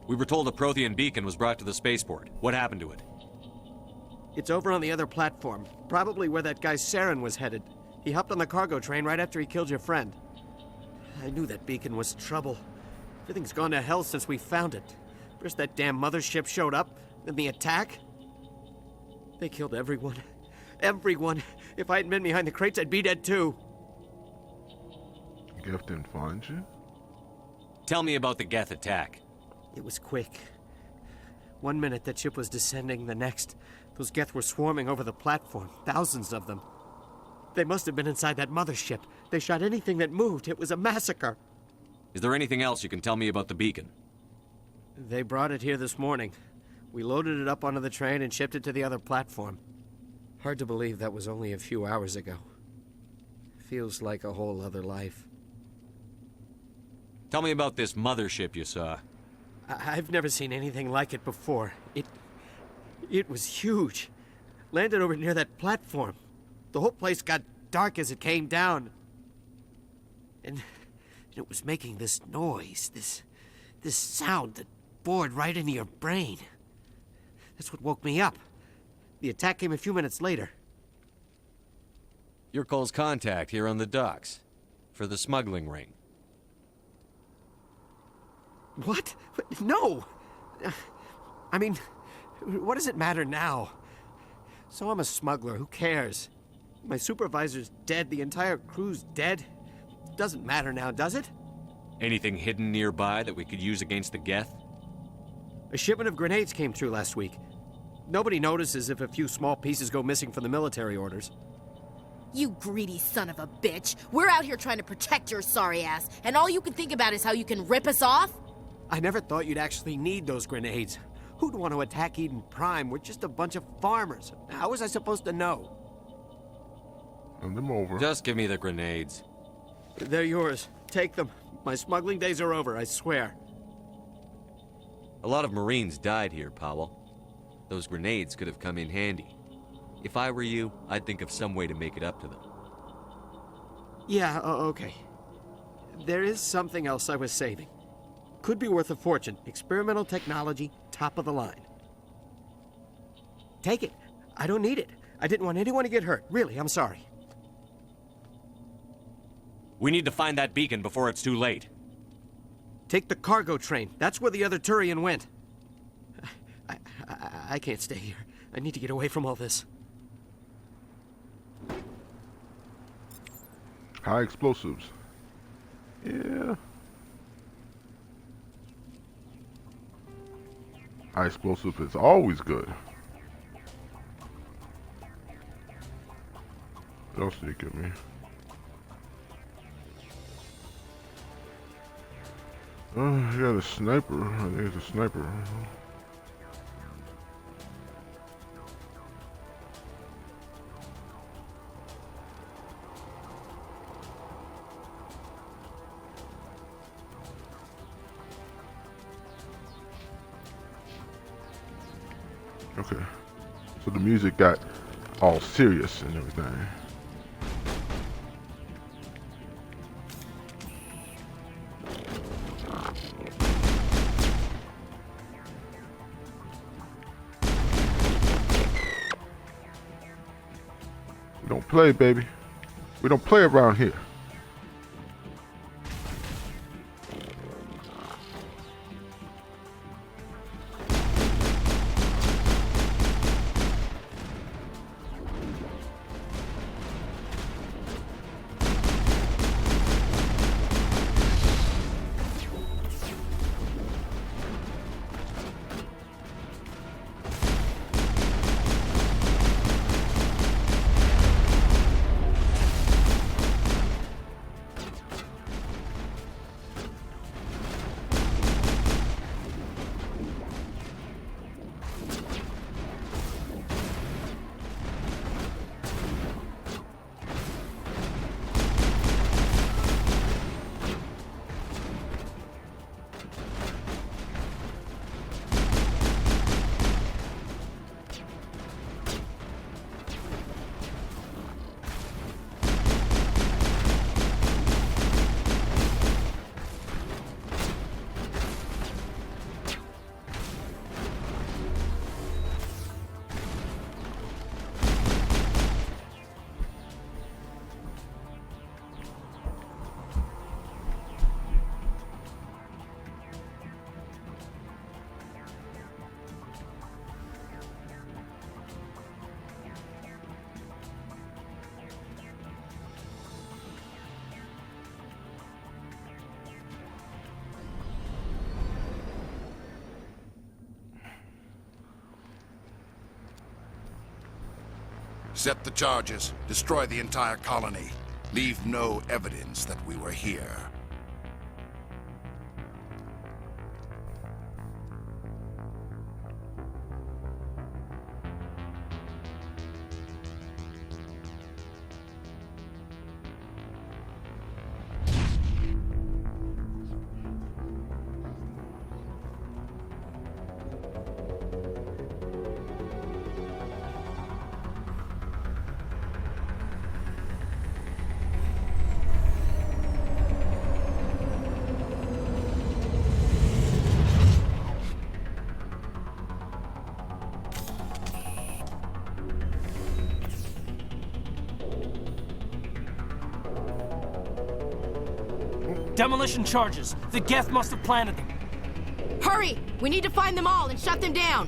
We were told a Prothean beacon was brought to the spaceport. What happened to it? It's over on the other platform. Probably where that guy Saren was headed. He hopped on the cargo train right after he killed your friend. I knew that beacon was trouble. Everything's gone to hell since we found it. First that damn mothership showed up, then the attack. They killed everyone. Everyone. If I hadn't been behind the crates, I'd be dead too. Geth didn't find you? Tell me about the Geth attack. It was quick. 1 minute that ship was descending, the next, Those Geth were swarming over the platform, thousands of them. They must have been inside that mothership. They shot anything that moved. It was a massacre. Is there anything else you can tell me about the beacon? They brought it here this morning. We loaded it up onto the train and shipped it to the other platform. Hard to believe that was only a few hours ago. Feels like a whole other life. Tell me about this mothership you saw. I've never seen anything like it before. It was huge. Landed over near that platform. The whole place got dark as it came down. And it was making this noise, this sound that bored right into your brain. That's what woke me up. The attack came a few minutes later. You're Cole's contact here on the docks. For the smuggling ring. What? No! I mean, what does it matter now? So I'm a smuggler, who cares? My supervisor's dead, the entire crew's dead. Doesn't matter now, does it? Anything hidden nearby that we could use against the Geth? A shipment of grenades came through last week. Nobody notices if a few small pieces go missing from the military orders. You greedy son of a bitch. We're out here trying to protect your sorry ass, and all you can think about is how you can rip us off? I never thought you'd actually need those grenades. Who'd want to attack Eden Prime? We're just a bunch of farmers. How was I supposed to know? Hand them over. Just give me the grenades. They're yours. Take them. My smuggling days are over, I swear. A lot of Marines died here, Powell. Those grenades could have come in handy. If I were you, I'd think of some way to make it up to them. Yeah, okay. There is something else I was saving. Could be worth a fortune. Experimental technology, top of the line. Take it. I don't need it. I didn't want anyone to get hurt. Really, I'm sorry. We need to find that beacon before it's too late. Take the cargo train. That's where the other Turian went. I can't stay here. I need to get away from all this. High explosives. Yeah. High explosive is always good. What else did he give me? Oh, he got a sniper. I think it's a sniper. Okay, so the music got all serious and everything. We don't play, baby. We don't play around here. Set the charges. Destroy the entire colony. Leave no evidence that we were here. Demolition charges. The Geth must have planted them. Hurry! We need to find them all and shut them down!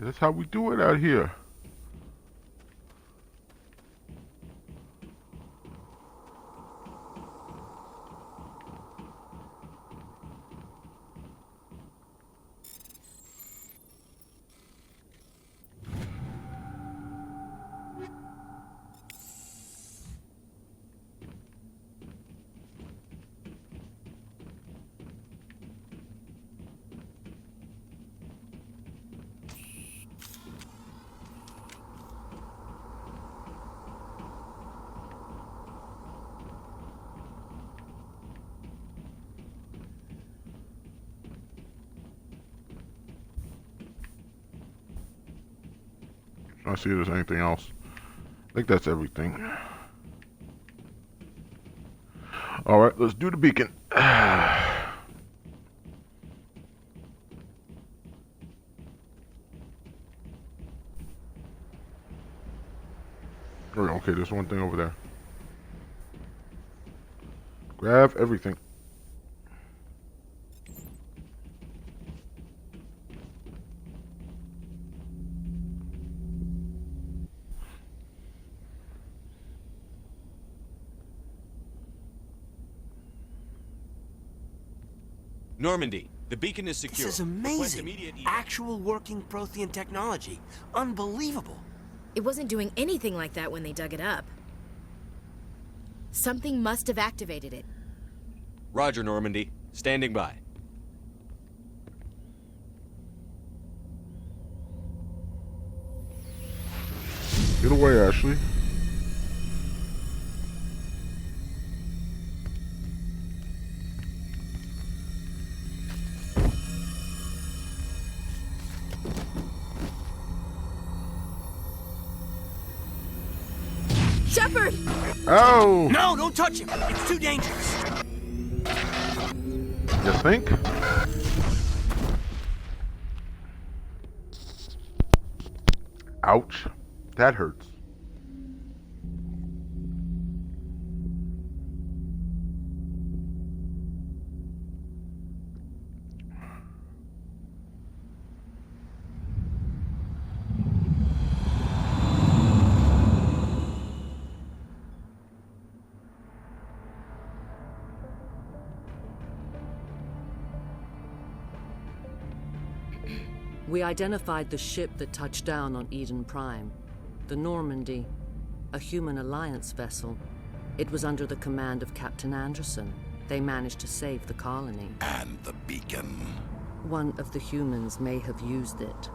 That's how we do it out here. I see if there's anything else. I think that's everything. Alright, let's do the beacon. Okay, there's one thing over there. Grab everything. Normandy, the beacon is secure. This is amazing. Actual working Prothean technology. Unbelievable. It wasn't doing anything like that when they dug it up. Something must have activated it. Roger, Normandy. Standing by. Get away, Ashley. Shepard! Oh! No, don't touch him. It's too dangerous. You think? Ouch. That hurts. We identified the ship that touched down on Eden Prime. The Normandy, a human alliance vessel. It was under the command of Captain Anderson. They managed to save the colony. And the beacon. One of the humans may have used it.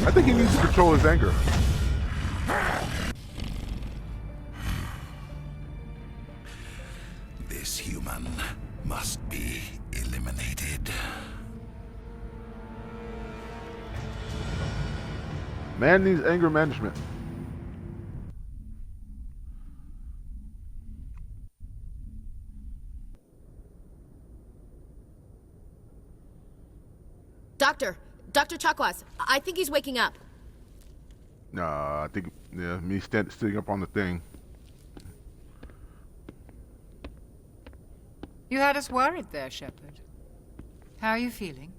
I think he needs to control his anger. This human must be eliminated. Man needs anger management. Dr. Chakwas, I think he's waking up. Nah, I think, yeah, me sitting up on the thing. You had us worried there, Shepard. How are you feeling?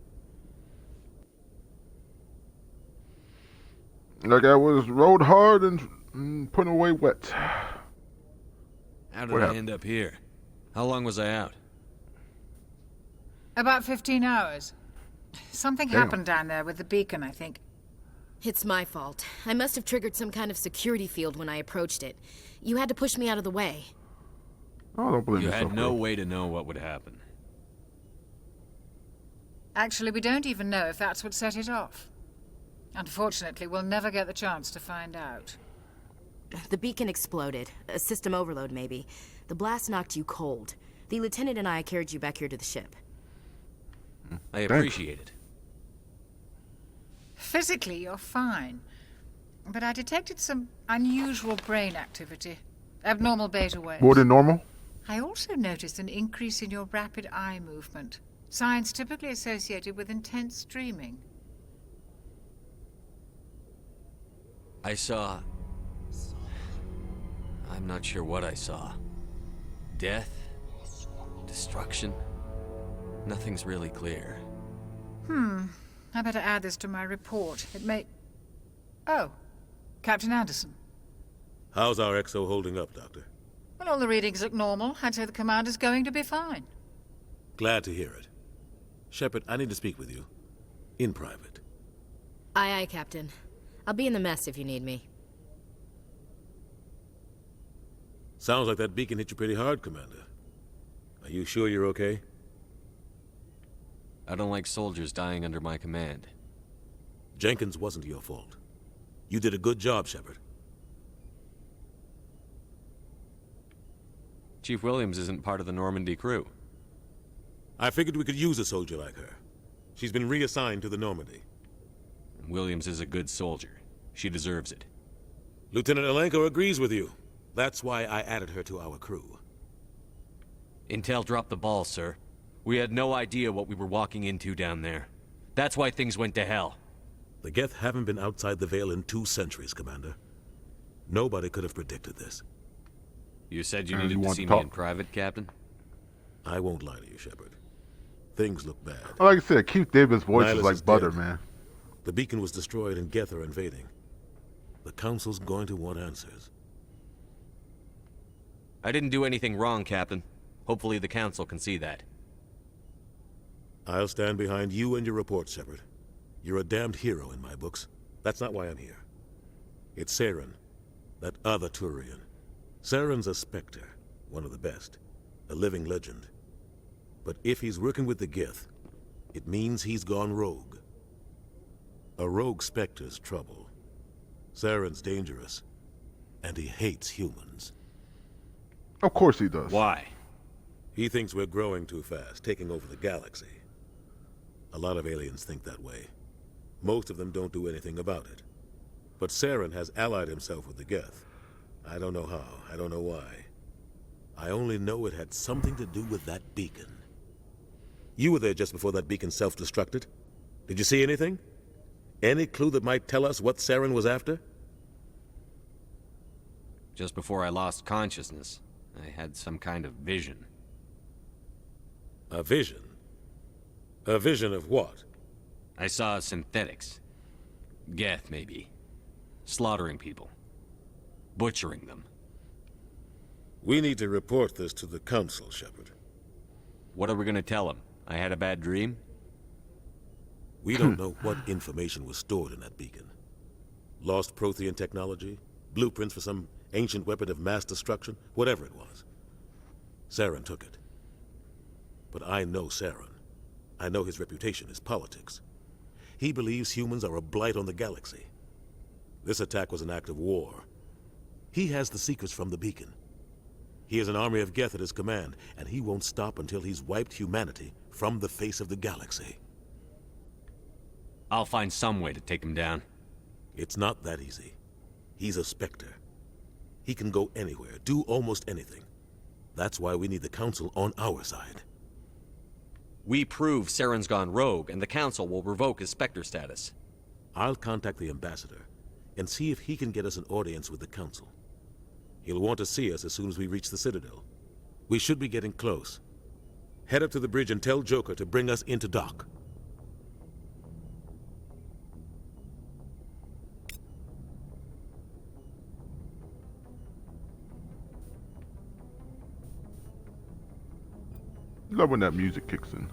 Like I was rode hard and put away wet. How did I end up here? How long was I out? About 15 hours. Something happened down there with the beacon, I think. It's my fault. I must have triggered some kind of security field when I approached it. You had to push me out of the way. Oh, don't blame You yourself. had no way to know what would happen. Actually, we don't even know if that's what set it off. Unfortunately, we'll never get the chance to find out. The beacon exploded. A system overload, maybe. The blast knocked you cold. The lieutenant and I carried you back here to the ship. I appreciate it. Physically, you're fine. But I detected some unusual brain activity. Abnormal beta waves. More than normal? I also noticed an increase in your rapid eye movement. Signs typically associated with intense dreaming. I saw... I'm not sure what I saw. Death? Destruction? Nothing's really clear. I better add this to my report. It may... Oh, Captain Anderson. How's our XO holding up, Doctor? Well, all the readings look normal. I'd say the commander's going to be fine. Glad to hear it. Shepard, I need to speak with you. In private. Aye, Captain. I'll be in the mess if you need me. Sounds like that beacon hit you pretty hard, Commander. Are you sure you're okay? I don't like soldiers dying under my command. Jenkins wasn't your fault. You did a good job, Shepard. Chief Williams isn't part of the Normandy crew. I figured we could use a soldier like her. She's been reassigned to the Normandy. Williams is a good soldier. She deserves it. Lieutenant Alenko agrees with you. That's why I added her to our crew. Intel dropped the ball, sir. We had no idea what we were walking into down there. That's why things went to hell. The Geth haven't been outside the Veil in 2 centuries, Commander. Nobody could have predicted this. You said you needed to see me in private, Captain? I won't lie to you, Shepard. Things look bad. Like I said, Keith David's voice is Nihilus like butter, dead. man. The beacon was destroyed and Geth are invading. The Council's going to want answers. I didn't do anything wrong, Captain. Hopefully the Council can see that. I'll stand behind you and your report, Shepard. You're a damned hero in my books. That's not why I'm here. It's Saren, that other Turian. Saren's a Spectre, one of the best, a living legend. But if he's working with the Geth, it means he's gone rogue. A rogue Spectre's trouble. Saren's dangerous, and he hates humans. Of course he does. Why? He thinks we're growing too fast, taking over the galaxy. A lot of aliens think that way. Most of them don't do anything about it. But Saren has allied himself with the Geth. I don't know how, I don't know why. I only know it had something to do with that beacon. You were there just before that beacon self-destructed. Did you see anything? Any clue that might tell us what Saren was after? Just before I lost consciousness, I had some kind of vision. A vision? A vision of what? I saw synthetics. Geth, maybe. Slaughtering people. Butchering them. We need to report this to the Council, Shepard. What are we gonna tell them? I had a bad dream? We don't know what information was stored in that beacon. Lost Prothean technology? Blueprints for some ancient weapon of mass destruction? Whatever it was. Saren took it. But I know Saren. I know his reputation is politics. He believes humans are a blight on the galaxy. This attack was an act of war. He has the secrets from the beacon. He has an army of Geth at his command, and he won't stop until he's wiped humanity from the face of the galaxy. I'll find some way to take him down. It's not that easy. He's a Spectre. He can go anywhere, do almost anything. That's why we need the Council on our side. We prove Saren's gone rogue, and the Council will revoke his Spectre status. I'll contact the Ambassador and see if he can get us an audience with the Council. He'll want to see us as soon as we reach the Citadel. We should be getting close. Head up to the bridge and tell Joker to bring us into dock. Love when that music kicks in.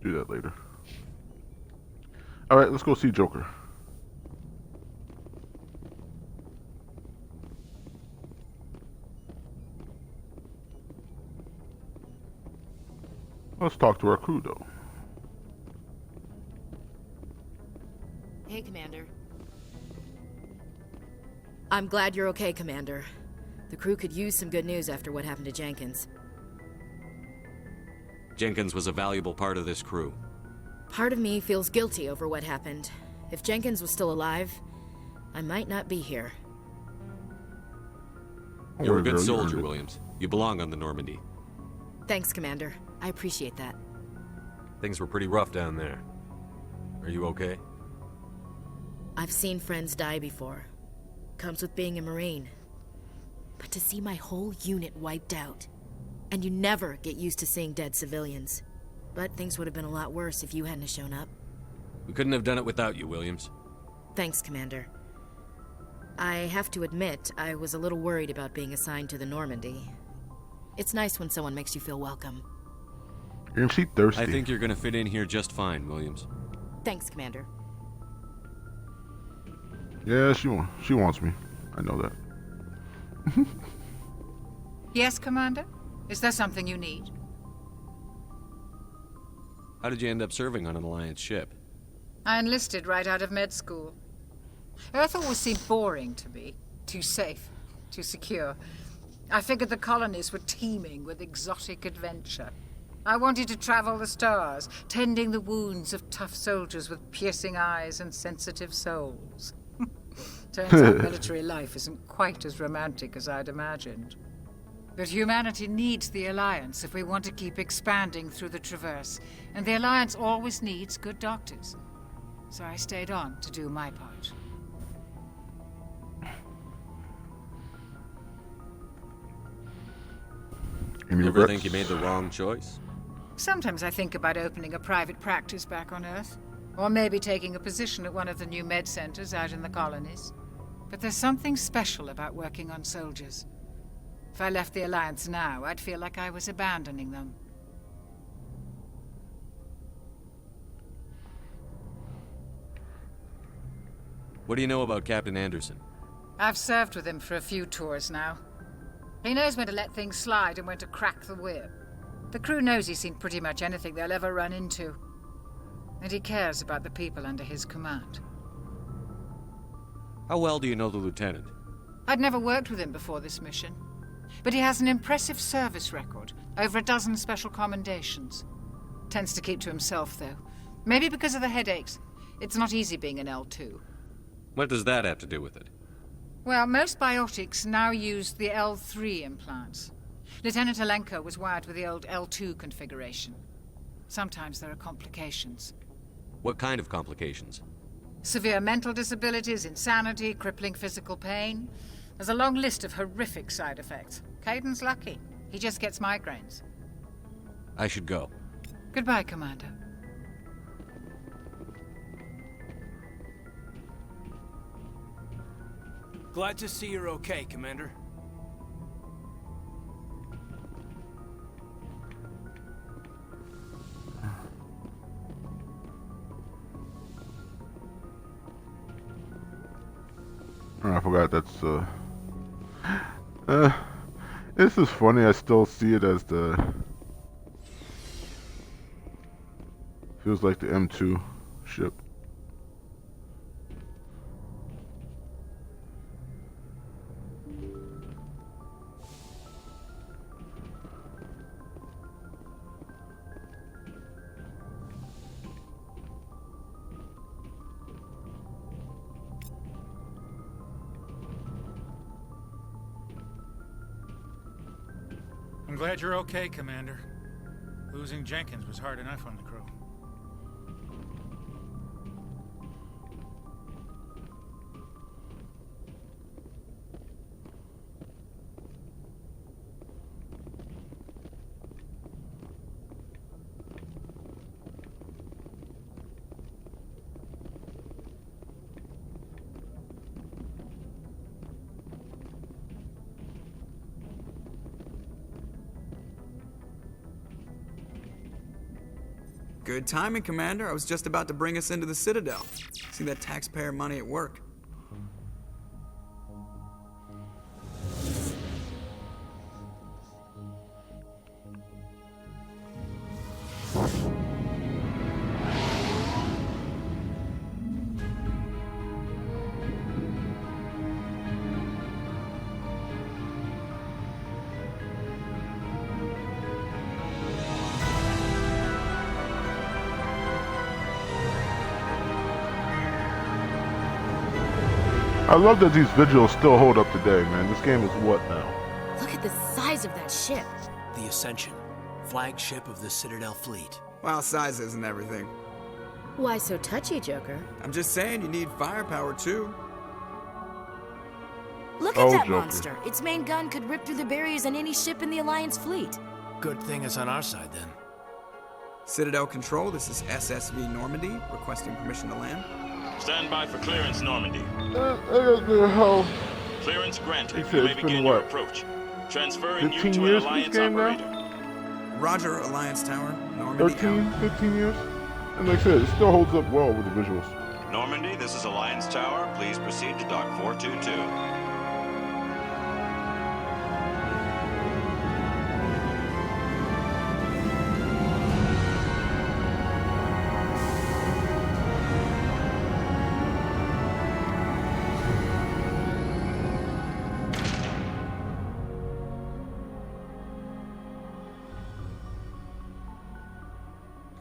Do that later. Alright, let's go see Joker. Let's talk to our crew, though. Hey, Commander. I'm glad you're okay, Commander. The crew could use some good news after what happened to Jenkins. Jenkins was a valuable part of this crew. Part of me feels guilty over what happened. If Jenkins was still alive, I might not be here. You're a good soldier, Williams. You belong on the Normandy. Thanks, Commander. I appreciate that. Things were pretty rough down there. Are you okay? I've seen friends die before. Comes with being a Marine. But to see my whole unit wiped out. And you never get used to seeing dead civilians. But things would have been a lot worse if you hadn't shown up. We couldn't have done it without you, Williams. Thanks, Commander. I have to admit, I was a little worried about being assigned to the Normandy. It's nice when someone makes you feel welcome. Isn't she thirsty? I think you're gonna fit in here just fine, Williams. Thanks, Commander. Yeah, she wants me. I know that. Yes, Commander? Is there something you need? How did you end up serving on an Alliance ship? I enlisted right out of med school. Earth always seemed boring to me. Too safe, too secure. I figured the colonies were teeming with exotic adventure. I wanted to travel the stars, tending the wounds of tough soldiers with piercing eyes and sensitive souls. Turns out military life isn't quite as romantic as I'd imagined. But humanity needs the Alliance if we want to keep expanding through the Traverse, and the Alliance always needs good doctors. So I stayed on to do my part. You ever think you made the wrong choice? Sometimes I think about opening a private practice back on Earth, or maybe taking a position at one of the new med centers out in the colonies. But there's something special about working on soldiers. If I left the Alliance now, I'd feel like I was abandoning them. What do you know about Captain Anderson? I've served with him for a few tours now. He knows when to let things slide and when to crack the whip. The crew knows he's seen pretty much anything they'll ever run into. And he cares about the people under his command. How well do you know the lieutenant? I'd never worked with him before this mission. But he has an impressive service record, over a dozen special commendations. Tends to keep to himself, though. Maybe because of the headaches. It's not easy being an L2. What does that have to do with it? Well, most biotics now use the L3 implants. Lieutenant Alenko was wired with the old L2 configuration. Sometimes there are complications. What kind of complications? Severe mental disabilities, insanity, crippling physical pain. There's a long list of horrific side effects. Kaidan's lucky. He just gets migraines. I should go. Goodbye, Commander. Glad to see you're okay, Commander. Oh, I forgot that's this is funny. I still see it as the feels like the M2 ship. I'm glad you're okay, Commander. Losing Jenkins was hard enough on the crew. Good timing, Commander. I was just about to bring us into the Citadel. See that taxpayer money at work. I love that these visuals still hold up today, man. This game is what now? Look at the size of that ship. The Ascension, flagship of the Citadel fleet. Well, size isn't everything. Why so touchy, Joker? I'm just saying you need firepower too. Look at that monster. Its main gun could rip through the barriers on any ship in the Alliance fleet. Good thing it's on our side, then. Citadel Control, this is SSV Normandy, requesting permission to land. Stand by for clearance, Normandy. Clearance granted. You may begin your approach. Transferring you to an Alliance operator. Roger, Alliance Tower, Normandy. 15 years? And like I said, it still holds up well with the visuals. Normandy, this is Alliance Tower. Please proceed to Dock 422.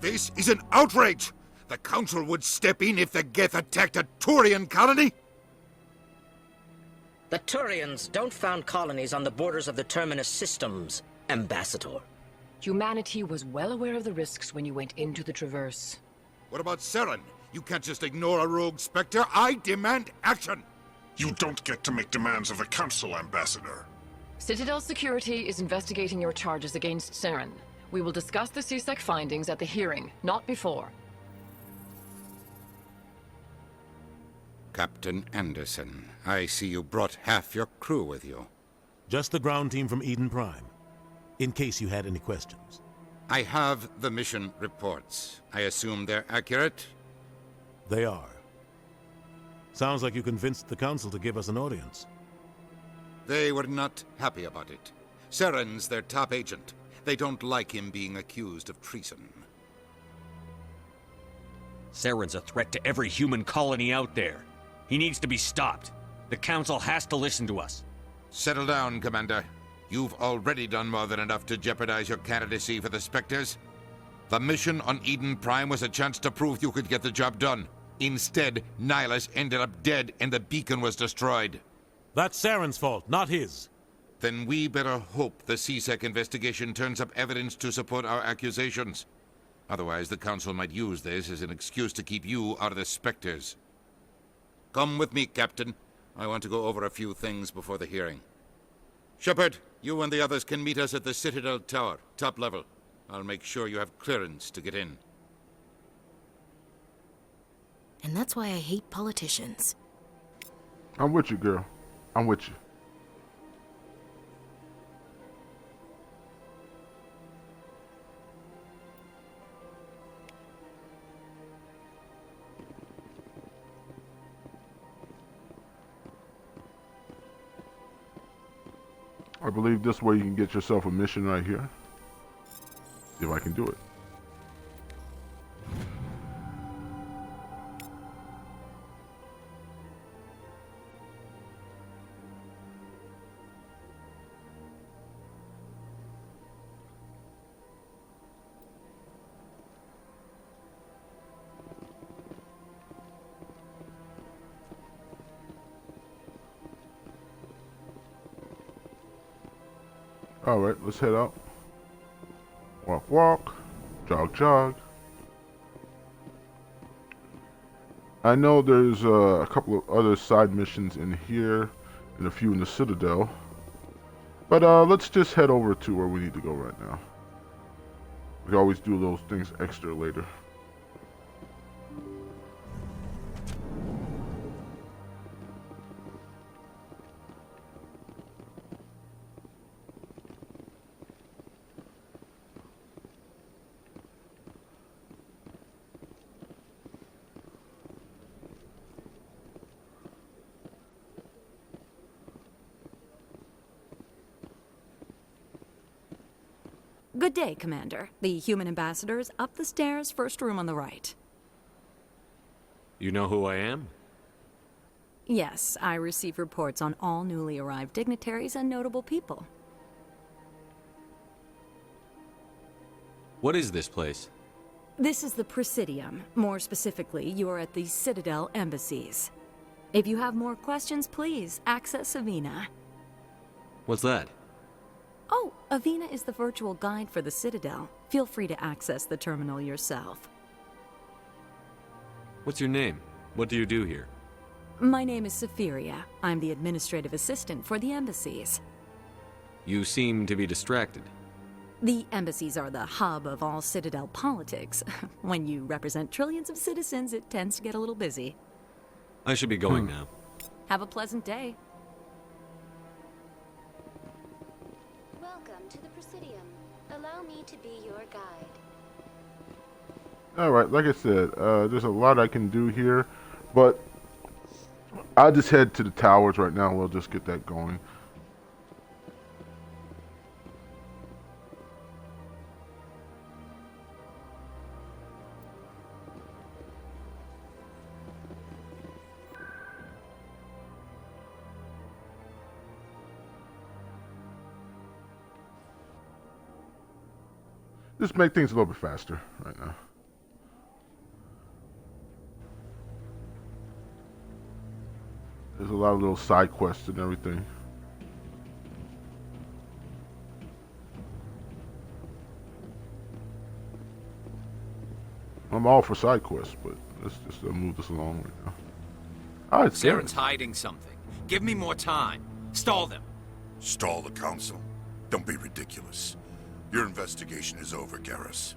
This is an outrage! The Council would step in if the Geth attacked a Turian colony? The Turians don't found colonies on the borders of the Terminus systems, Ambassador. Humanity was well aware of the risks when you went into the Traverse. What about Saren? You can't just ignore a rogue Spectre. I demand action! You don't get to make demands of the Council, Ambassador. Citadel Security is investigating your charges against Saren. We will discuss the CSEC findings at the hearing, not before. Captain Anderson, I see you brought half your crew with you. Just the ground team from Eden Prime, in case you had any questions. I have the mission reports. I assume they're accurate? They are. Sounds like you convinced the Council to give us an audience. They were not happy about it. Saren's their top agent. They don't like him being accused of treason. Saren's a threat to every human colony out there. He needs to be stopped. The Council has to listen to us. Settle down, Commander. You've already done more than enough to jeopardize your candidacy for the Spectres. The mission on Eden Prime was a chance to prove you could get the job done. Instead, Nihilus ended up dead and the beacon was destroyed. That's Saren's fault, not his. Then we better hope the CSEC investigation turns up evidence to support our accusations. Otherwise, the Council might use this as an excuse to keep you out of the Spectres. Come with me, Captain. I want to go over a few things before the hearing. Shepard, you and the others can meet us at the Citadel Tower, top level. I'll make sure you have clearance to get in. And that's why I hate politicians. I'm with you, girl. I'm with you. I believe this way you can get yourself a mission right here. See if I can do it. Alright, let's head out. Walk, walk. Jog, jog. I know there's a couple of other side missions in here and a few in the Citadel. But let's just head over to where we need to go right now. We can always do those things extra later. Good day, Commander. The human ambassador is up the stairs, first room on the right. You know who I am? Yes, I receive reports on all newly arrived dignitaries and notable people. What is this place? This is the Presidium. More specifically, you are at the Citadel embassies. If you have more questions, please access Avina. What's that? Oh, Avina is the virtual guide for the Citadel. Feel free to access the terminal yourself. What's your name? What do you do here? My name is Safiria. I'm the administrative assistant for the embassies. You seem to be distracted. The embassies are the hub of all Citadel politics. When you represent trillions of citizens, it tends to get a little busy. I should be going now. Have a pleasant day. Welcome to the Presidium. Allow me to be your guide. Alright, like I said, there's a lot I can do here, but I'll just head to the towers right now. We'll just get that going. Just make things a little bit faster right now. There's a lot of little side quests and everything. I'm all for side quests, but let's just move this along right now. All right, Saren's hiding something. Give me more time. Stall them. Stall the Council? Don't be ridiculous. Your investigation is over, Garrus.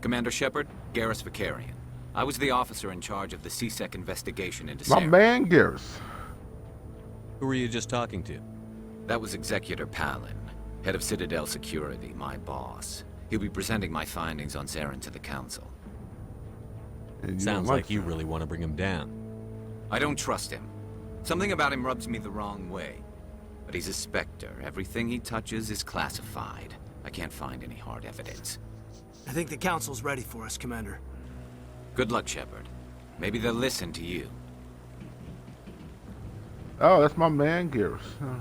Commander Shepard, Garrus Vakarian. I was the officer in charge of the CSEC investigation into my Saren. man Garrus. Who were you just talking to? That was Executor Palin, head of Citadel Security, my boss. He'll be presenting my findings on Saren to the Council. Sounds like you really want to bring him down. I don't trust him. Something about him rubs me the wrong way. But he's a Spectre. Everything he touches is classified. I can't find any hard evidence. I think the Council's ready for us, Commander. Good luck, Shepard. Maybe they'll listen to you. Oh, that's my man Garrus. All right.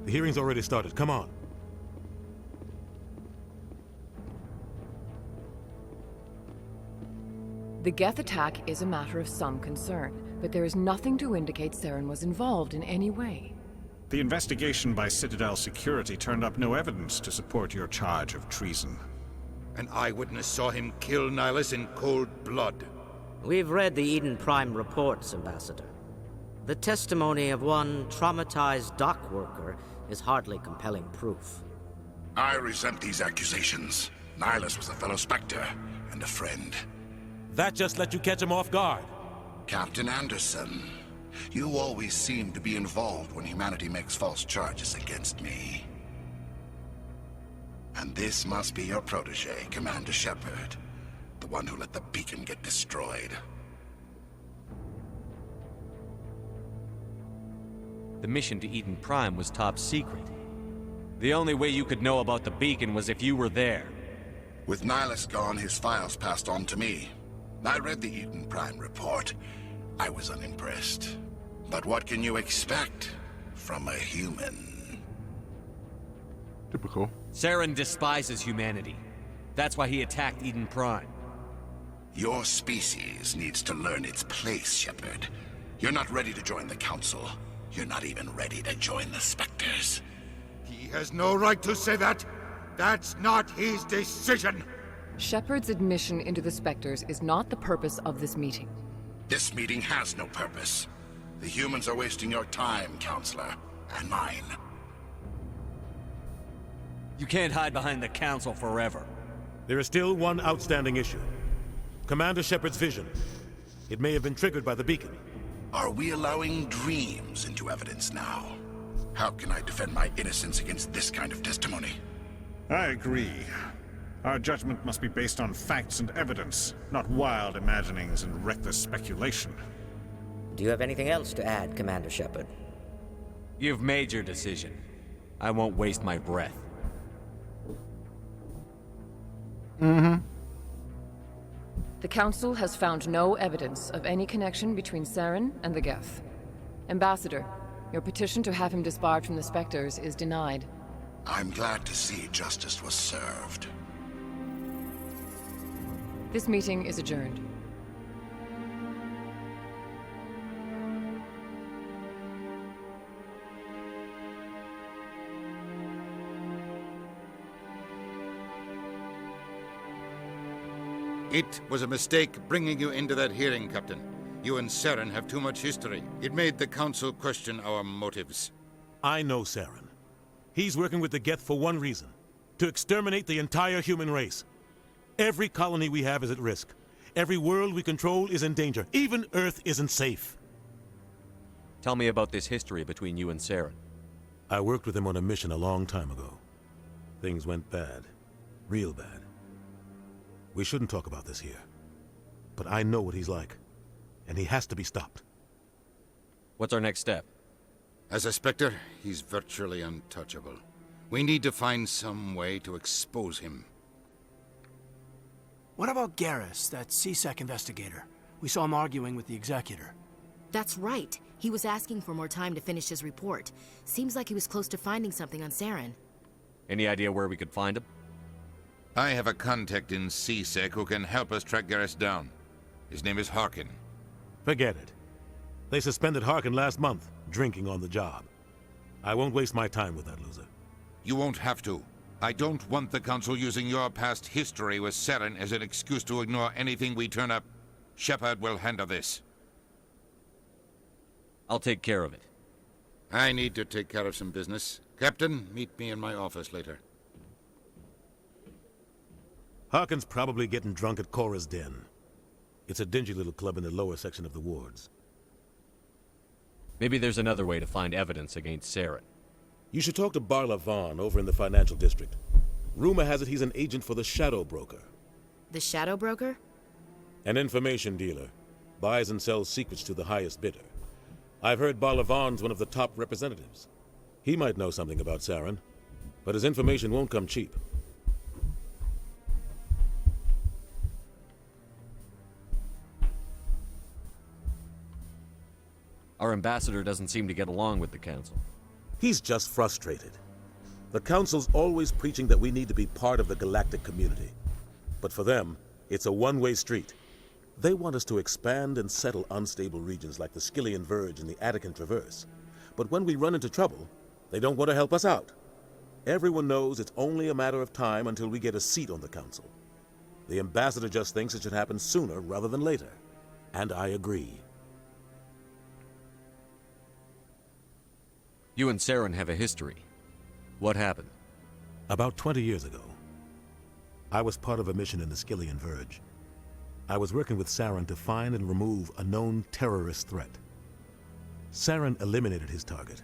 The hearing's already started. Come on. The Geth attack is a matter of some concern, but there is nothing to indicate Saren was involved in any way. The investigation by Citadel Security turned up no evidence to support your charge of treason. An eyewitness saw him kill Nihilus in cold blood. We've read the Eden Prime reports, Ambassador. The testimony of one traumatized dock worker is hardly compelling proof. I resent these accusations. Nihilus was a fellow Spectre and a friend. That just let you catch him off guard. Captain Anderson, you always seem to be involved when humanity makes false charges against me. And this must be your protege, Commander Shepard. The one who let the beacon get destroyed. The mission to Eden Prime was top secret. The only way you could know about the beacon was if you were there. With Nihilus gone, his files passed on to me. I read the Eden Prime report. I was unimpressed. But what can you expect from a human? Typical. Saren despises humanity. That's why he attacked Eden Prime. Your species needs to learn its place, Shepard. You're not ready to join the Council. You're not even ready to join the Spectres. He has no right to say that. That's not his decision. Shepard's admission into the Spectres is not the purpose of this meeting. This meeting has no purpose. The humans are wasting your time, Counselor, and mine. You can't hide behind the Council forever. There is still one outstanding issue. Commander Shepard's vision. It may have been triggered by the beacon. Are we allowing dreams into evidence now? How can I defend my innocence against this kind of testimony? I agree. Our judgment must be based on facts and evidence, not wild imaginings and reckless speculation. Do you have anything else to add, Commander Shepard? You've made your decision. I won't waste my breath. The Council has found no evidence of any connection between Saren and the Geth. Ambassador, your petition to have him disbarred from the Spectres is denied. I'm glad to see justice was served. This meeting is adjourned. It was a mistake bringing you into that hearing, Captain. You and Saren have too much history. It made the Council question our motives. I know Saren. He's working with the Geth for one reason: to exterminate the entire human race. Every colony we have is at risk. Every world we control is in danger. Even Earth isn't safe. Tell me about this history between you and Saren. I worked with him on a mission a long time ago. Things went bad. Real bad. We shouldn't talk about this here. But I know what he's like. And he has to be stopped. What's our next step? As a Spectre, he's virtually untouchable. We need to find some way to expose him. What about Garrus, that CSEC investigator? We saw him arguing with the Executor. That's right. He was asking for more time to finish his report. Seems like he was close to finding something on Saren. Any idea where we could find him? I have a contact in CSEC who can help us track Garrus down. His name is Harkin. Forget it. They suspended Harkin last month, drinking on the job. I won't waste my time with that loser. You won't have to. I don't want the Council using your past history with Saren as an excuse to ignore anything we turn up. Shepard will handle this. I'll take care of it. I need to take care of some business. Captain, meet me in my office later. Harkin's probably getting drunk at Cora's Den. It's a dingy little club in the lower section of the wards. Maybe there's another way to find evidence against Saren. You should talk to Barla Vaughn over in the financial district. Rumor has it he's an agent for the Shadow Broker. The Shadow Broker? An information dealer. Buys and sells secrets to the highest bidder. I've heard Barla Vaughn's one of the top representatives. He might know something about Saren, but his information won't come cheap. Our ambassador doesn't seem to get along with the Council. He's just frustrated. The Council's always preaching that we need to be part of the galactic community. But for them, it's a one-way street. They want us to expand and settle unstable regions like the Skillian Verge and the Attican Traverse. But when we run into trouble, they don't want to help us out. Everyone knows it's only a matter of time until we get a seat on the Council. The ambassador just thinks it should happen sooner rather than later. And I agree. You and Saren have a history. What happened? About 20 years ago, I was part of a mission in the Skillian Verge. I was working with Saren to find and remove a known terrorist threat. Saren eliminated his target,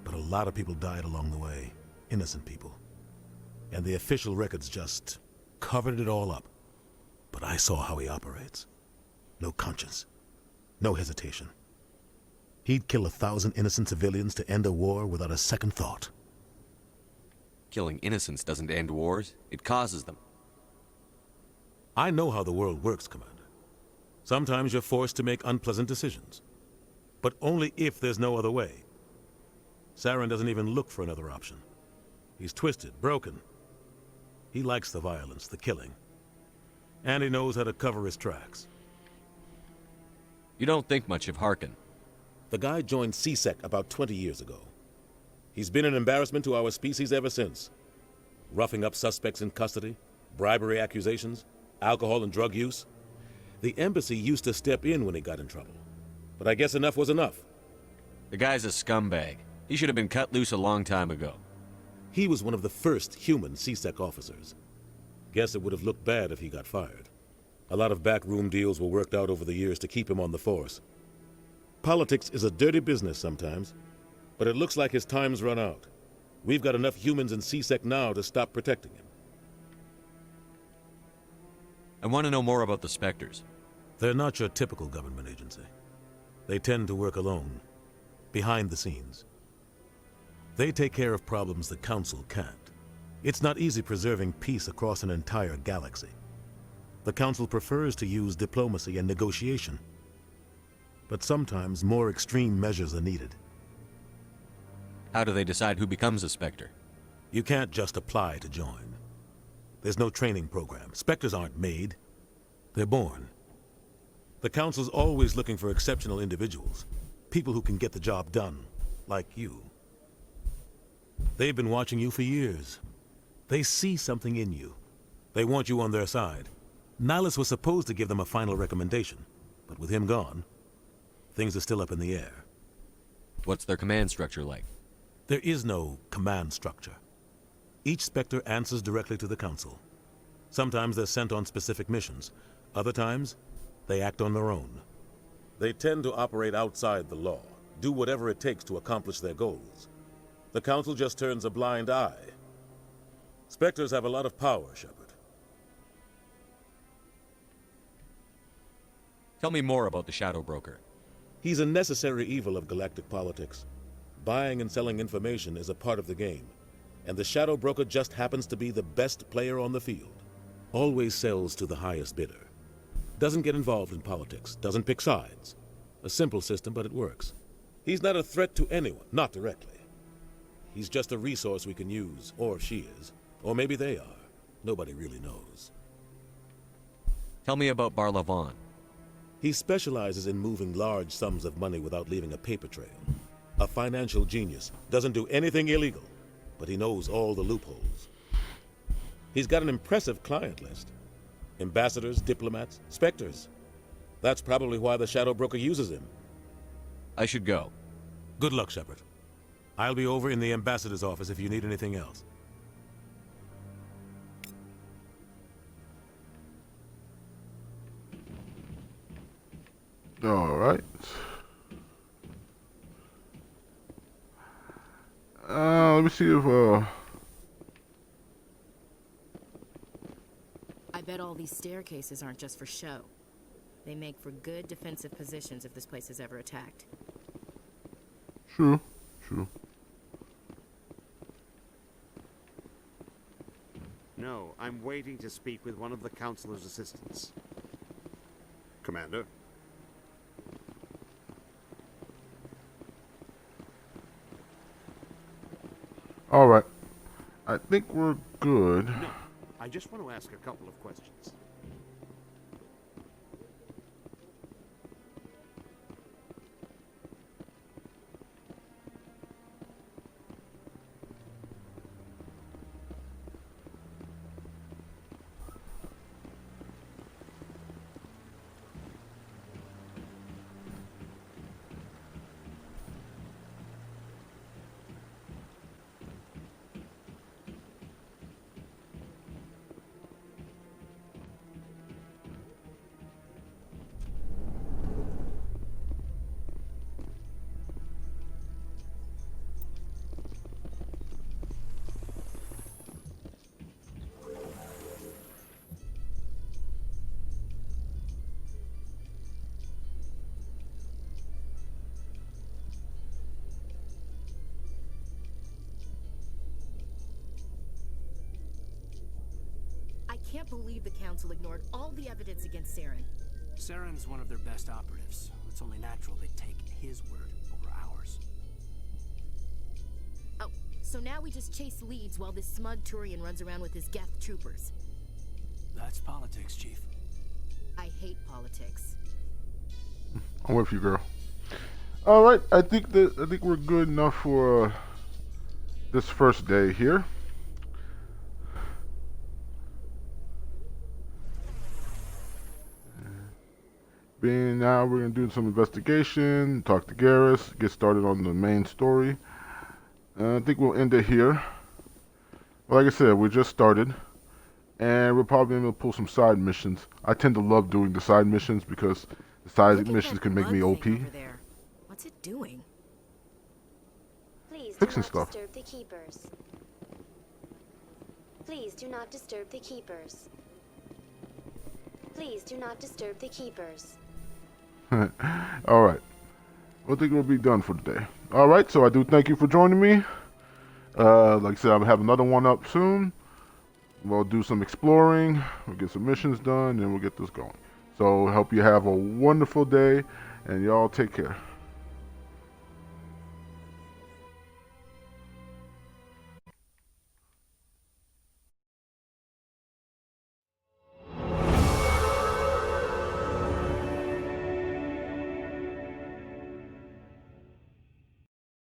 but a lot of people died along the way, innocent people. And the official records just covered it all up. But I saw how he operates. No conscience, no hesitation. He'd kill 1,000 innocent civilians to end a war without a second thought. Killing innocents doesn't end wars, it causes them. I know how the world works, Commander. Sometimes you're forced to make unpleasant decisions. But only if there's no other way. Saren doesn't even look for another option. He's twisted, broken. He likes the violence, the killing. And he knows how to cover his tracks. You don't think much of Harkin. The guy joined CSEC about 20 years ago. He's been an embarrassment to our species ever since. Roughing up suspects in custody, bribery accusations, alcohol and drug use. The embassy used to step in when he got in trouble. But I guess enough was enough. The guy's a scumbag. He should have been cut loose a long time ago. He was one of the first human CSEC officers. Guess it would have looked bad if he got fired. A lot of backroom deals were worked out over the years to keep him on the force. Politics is a dirty business sometimes. But it looks like his time's run out. We've got enough humans in C-Sec now to stop protecting him. I want to know more about the Spectres. They're not your typical government agency. They tend to work alone, behind the scenes. They take care of problems the Council can't. It's not easy preserving peace across an entire galaxy. The Council prefers to use diplomacy and negotiation. But sometimes more extreme measures are needed. How do they decide who becomes a Spectre? You can't just apply to join. There's no training program. Spectres aren't made. They're born. The Council's always looking for exceptional individuals. People who can get the job done, like you. They've been watching you for years. They see something in you. They want you on their side. Nihilus was supposed to give them a final recommendation, but with him gone, things are still up in the air. What's their command structure like? There is no command structure. Each Spectre answers directly to the Council. Sometimes they're sent on specific missions. Other times, they act on their own. They tend to operate outside the law, do whatever it takes to accomplish their goals. The Council just turns a blind eye. Spectres have a lot of power, Shepard. Tell me more about the Shadow Broker. He's a necessary evil of galactic politics. Buying and selling information is a part of the game, and the Shadow Broker just happens to be the best player on the field. Always sells to the highest bidder. Doesn't get involved in politics, doesn't pick sides. A simple system, but it works. He's not a threat to anyone, not directly. He's just a resource we can use, or she is. Or maybe they are. Nobody really knows. Tell me about Barlavon. He specializes in moving large sums of money without leaving a paper trail. A financial genius. Doesn't do anything illegal, but he knows all the loopholes. He's got an impressive client list. Ambassadors, diplomats, Spectres. That's probably why the Shadow Broker uses him. I should go. Good luck, Shepard. I'll be over in the ambassador's office if you need anything else. All right. Let me see if I bet all these staircases aren't just for show. They make for good defensive positions if this place is ever attacked. True. No, I'm waiting to speak with one of the Counselor's assistants. Commander? all right. I think we're good. No, I just want to ask a couple of questions. I can't believe the Council ignored all the evidence against Saren. Saren's one of their best operatives. It's only natural they take his word over ours. Oh, so now we just chase leads while this smug Turian runs around with his Geth troopers. That's politics, Chief. I hate politics. I'm with you, girl. All right, I think we're good enough for this first day here. Being now, we're gonna do some investigation, talk to Garrus, get started on the main story. I think we'll end it here. Like I said, we just started, and we're probably gonna pull some side missions. I tend to love doing the side missions because the side missions can make me OP. What's it doing? fixing stuff. Disturb the keepers. Please do not disturb the keepers. Please do not disturb the keepers. Alright. I think we'll be done for today. Alright, so I do thank you for joining me. Like I said, I'll have another one up soon. We'll do some exploring, we'll get some missions done, and we'll get this going. So I hope you have a wonderful day, and y'all take care.